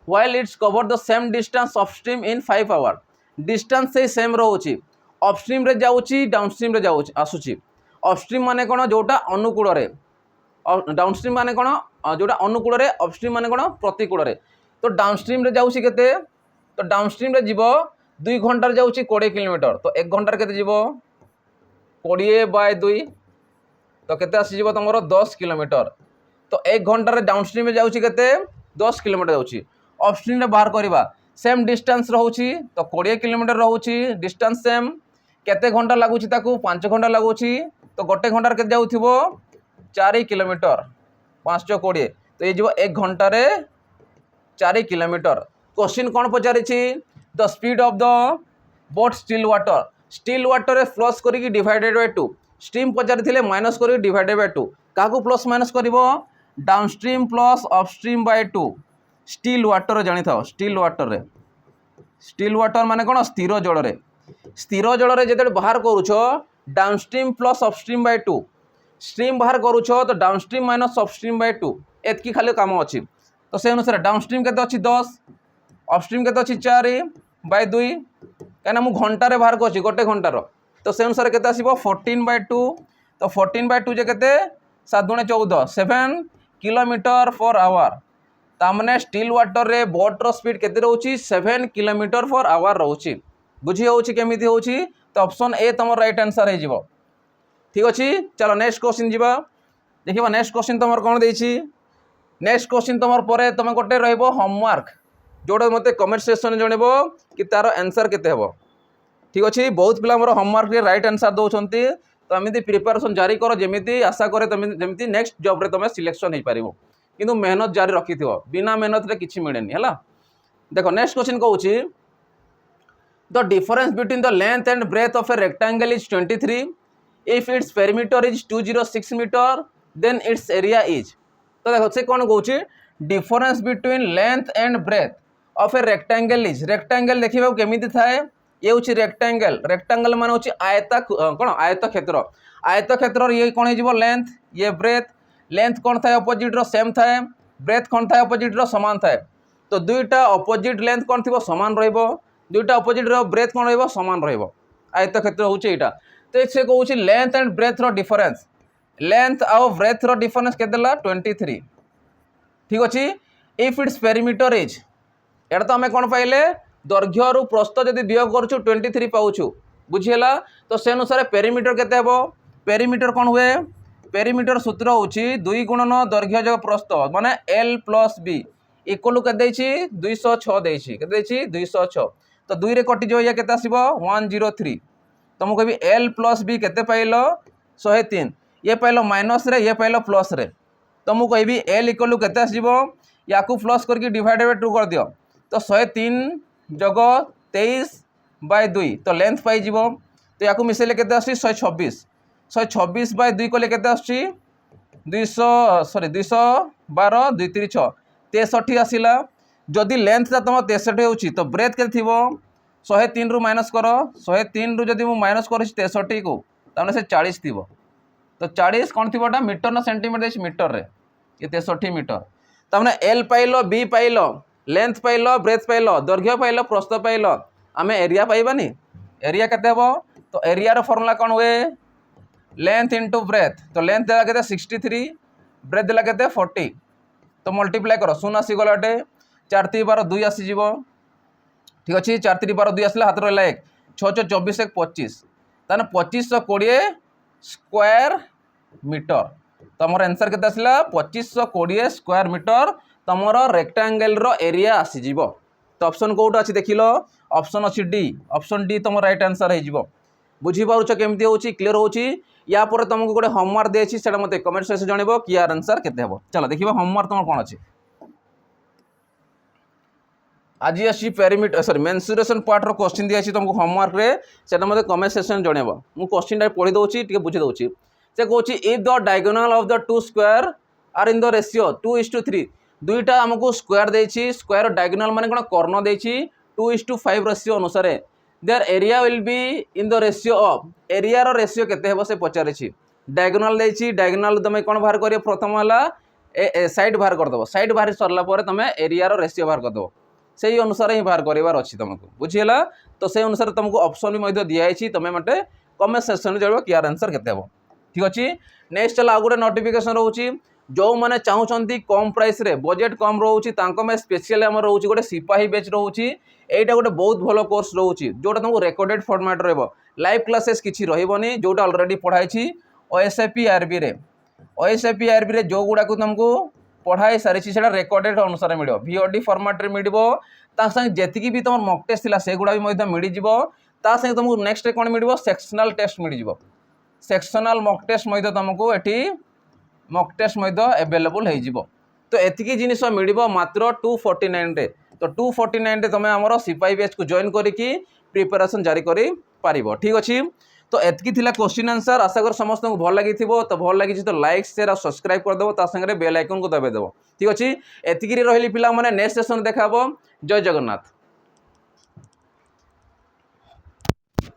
while it's cover the same distance upstream in 5 hour distance से सेम रहउछि अपस्ट्रीम रे जाउछि डाउनस्ट्रीम रे जाउछि आसुछि अपस्ट्रीम माने कोन जोटा अनुकूल रे डाउनस्ट्रीम माने कोन जोटा अनुकूल रे अपस्ट्रीम माने कोन प्रतिकूल रे तो डाउनस्ट्रीम रे जाउछि केते तो डाउनस्ट्रीम रे जीवो 2 घंटा रे जाउछि 20 किलोमीटर तो 1 घंटा रे केते जीवो 20/2 तो केते आसी जीवो तमरो 10 किलोमीटर तो 1 घंटा रे डाउनस्ट्रीम रे जाउछि केते 10 किलोमीटर जाउछि अपस्ट्रीम रे बाहर करबा सेम डिस्टेंस रहउछि तो 20 किलोमीटर रहउछि डिस्टेंस सेम केते घंटा लागुछि ताकू 5 घंटा लागुछि तो गोटे घंटा रे केते जाउथिबो 4 किलोमीटर 5 × 20 तो ये जीवो 1 घंटा रे 4 किलोमीटर क्वेश्चन कोन पचारि छी the speed of the boat still water रे प्लस करी डिवाइडेड बाय 2 स्ट्रीम पचारि थिले माइनस करी डिवाइडेड बाय 2 काकू प्लस माइनस करिवो downstream plus upstream by 2 still water जानि थाओ स्टिल वाटर माने कोन स्थिर जल रे जेते बाहर करूछो downstream plus upstream by 2 stream बाहर करूछो तो डाउनस्ट्रीम माइनस अपस्ट्रीम बाय 2 एतकी खाली काम अछि तो से अनुसार डाउनस्ट्रीम केते अछि 10 अपस्ट्रीम केते अछि 4/2 कहना मु घंटा रे बाहर करछि गोटे घंटा रो तो से अनुसार केते आसीबो 14/2 तो 14/2 जे केते 7 × 14 7 किलोमीटर पर आवर ता माने स्टिल वाटर रे बोट रो स्पीड केते रहउछि 7 किलोमीटर पर आवर रहउछि बुझी होउछि केमिति होउछि तो ऑप्शन ए तमर राइट आंसर हे जिवो ठीक अछि चलो नेक्स्ट क्वेश्चन जीवा देखिबा नेक्स्ट क्वेश्चन तमर कोन देछि नेक्स्ट क्वेश्चन तमर परे तमे गोटे रहइबो होमवर्क जोडे मते कमेंट सेक्शन जणेबो कि तार आंसर केते हेबो ठीक अछि बहुत पिला हमर होमवर्क रे राइट आंसर दोछंती तो एमिति प्रिपरेशन जारी करो जेमिति आशा करे तमे जेमिति नेक्स्ट जॉब रे तमे सिलेक्शन हे पारिबो किंतु मेहनत जारी रखिथिबो बिना मेहनत रे किछि मिलेनी हला देखो नेक्स्ट क्वेश्चन कहउछि the difference between the length and breadth of a rectangle is 23 if its perimeter is 206 meter then its area is तो देखो से कोन कहउछि difference between length and breadth of a rectangle is rectangle देखिबा केमिति थाए ये होछि रेक्टेंगल माने होछि आयता कोन आयत क्षेत्र ये कोन हे जिवो लेंथ ये ब्रेथ लेंथ कोन थाए अपोजिट रो सेम थाए ब्रेथ कोन थाए अपोजिट रो समान थाए तो दुईटा अपोजिट लेंथ कोन थिबो समान रहइबो दुईटा अपोजिट रो ब्रेथ कोन रहइबो समान रहइबो आयत क्षेत्र होछि एटा तो से कहउछि लेंथ एंड ब्रेथ रो डिफरेंस लेंथ और ब्रेथ रो डिफरेंस केदेला 23 ठीक अछि इफ इट्स पेरीमीटर इज एटा तो हमें कोन पाइले दैर्घ्य रु प्रस्थ जदी वियोग करछु 23 पाउछु बुझियला तो से अनुसार पेरीमीटर केते हेबो पेरीमीटर कोन हुए पेरीमीटर सूत्र होछि 2 × 9 दैर्घ्य जग प्रस्थ माने l + b इक्वल के देछि 206 देछि के देछि 206 तो 2 रे कटि जो या केते आसीबो 103 तुम कहबी l + b केते पाइलो 103 ये पाइलो माइनस रे ये पाइलो प्लस रे तुम कहबी l इक्वल केते आसीबो याकू प्लस करके डिवाइडेड बाय 2 कर दियो तो 103 जग 23/2 तो लेंथ पाई जीवो तो याकू मिसेले केते आसी 126 126/2 कले केते आसी 212 2 3 6 63 आसिला जदि लेंथ ता तुम 63 होउची तो ब्रेथ केते थिबो 103 रु माइनस करो 103 रु जदि मु माइनस करिस 63 को ताने से 40 थिबो तो 40 कौन थी मीटर ना सेंटीमीटर देखिए मीटर रे ये 63 मीटर तमने एल पाइल बी पाइल लेंथ पाइल ब्रेथ पाइल दैर्घ्य पाइल प्रस्थ पाइल आम एरिया पाइबानी एरिया केते हबो तो एरिया रो फॉर्मूला कौन हुए लेंथ इंटू ब्रेथ तो लेंथ देला केते 63 ब्रेथ देला केते 40 तो मल्टीप्लाई करो 0 आसीगला 4 3 12 2 आसीज ठीक अच्छे 4 3 12 2 आसला हाथ रहा 1 6 6 24 1 25 ताने 2520 स्क्वायर मीटर तमर आंसर केते आसला 2520 स्क्वायर मीटर तमर रेक्टांगल रो एरिया आसीजिवो तो ऑप्शन कोटा अछि देखिलो ऑप्शन अछि डी ऑप्शन डी तमर राइट आंसर हे जिवो बुझी पारुछ केमती होची क्लियर होची या पर तुमको गोटे होमवर्क देछि सेटा मते कमेंट सेक्शन जणिबो कि यार आंसर केते हबो चलो देखिबो होमवर्क तमर कोन अछि आज आसी पेरीमीटर सॉरी मेंसुरेशन पार्ट रो क्वेश्चन दिया अछि तुमको होमवर्क रे सेटा मते कमेंट सेक्शन जणिबो मु क्वेश्चन टाइप पढी दोछि टिके बुझी दोछि से कहछि if the diagonal of the two square are in the ratio 2:3 दुईटा हमको स्क्वायर देछि स्क्वायर डायगोनल माने कोन कर्ण देछि 2:5 रेशियो अनुसार there area will be in the ratio of area रो रेशियो केते हेबो से पचारे छी डायगोनल देछि डायगोनल तमे कोन बाहर करियो प्रथम हला साइड बाहर कर दबो साइड बाहर सरला परे तमे एरिया रो रेशियो बाहर कर दबो सेही अनुसार ही बाहर करिवार अछि तुमको बुझियला तो से अनुसार तुमको ऑप्शन भी मध्य दिया अछि तमे मते कमेंट सेक्शन में जळबो कि यार आंसर केते हेबो ठीक अछि नेक्स्ट चला आ गुटे नोटिफिकेशन रहउछि जो माने चाहउछंती कम प्राइस रे बजेट कम रहउछि तांको में स्पेशली हमर रहउछि गोटे सिपाही बैच रहउछि एटा गोटे बहुत भलो कोर्स रहउछि जोटा तुमको रेकॉर्डेड फॉर्मेट रहबो लाइव क्लासेस किछि रहइबोनी जोटा ऑलरेडी पढाई छी ओएसएपी आरबी रे ओएसएपी आरबी रे जो गुडा को तुमको पढाई सारी छी सेटा रेकॉर्डेड अनुसार मिडियो वीओडी फॉर्मेट रे मिडिबो ता संग जेतिकी भी तुम मॉक टेस्ट थिला से गुडा भी मध्य मिडी जिवो ता संग तुमको नेक्स्ट कोन मिडिबो सेक्शनल टेस्ट मिडी जिवो सेक्शनल मॉक टेस्ट मध्य तुमको एठी मॉक टेस्ट मध्य अवेलेबल हो जिवो तो एतिकी जिनिस मिडिबो मात्र 249 रे तो 249 रे तमे हमरो सिपाही बैच को जॉइन करिकी प्रिपरेशन जारी करी पारिबो ठीक अछि तो एतकी थिला क्वेश्चन आंसर आशा कर समस्त को भल लागि थिबो तो भल लागि तो लाइक शेयर और सब्सक्राइब कर देबो ता संगे बेल आइकन को दबाइ देबो ठीक अछि एतकी रे रहली पिला माने नेक्स्ट सेशन देखाबो जय जगन्नाथ।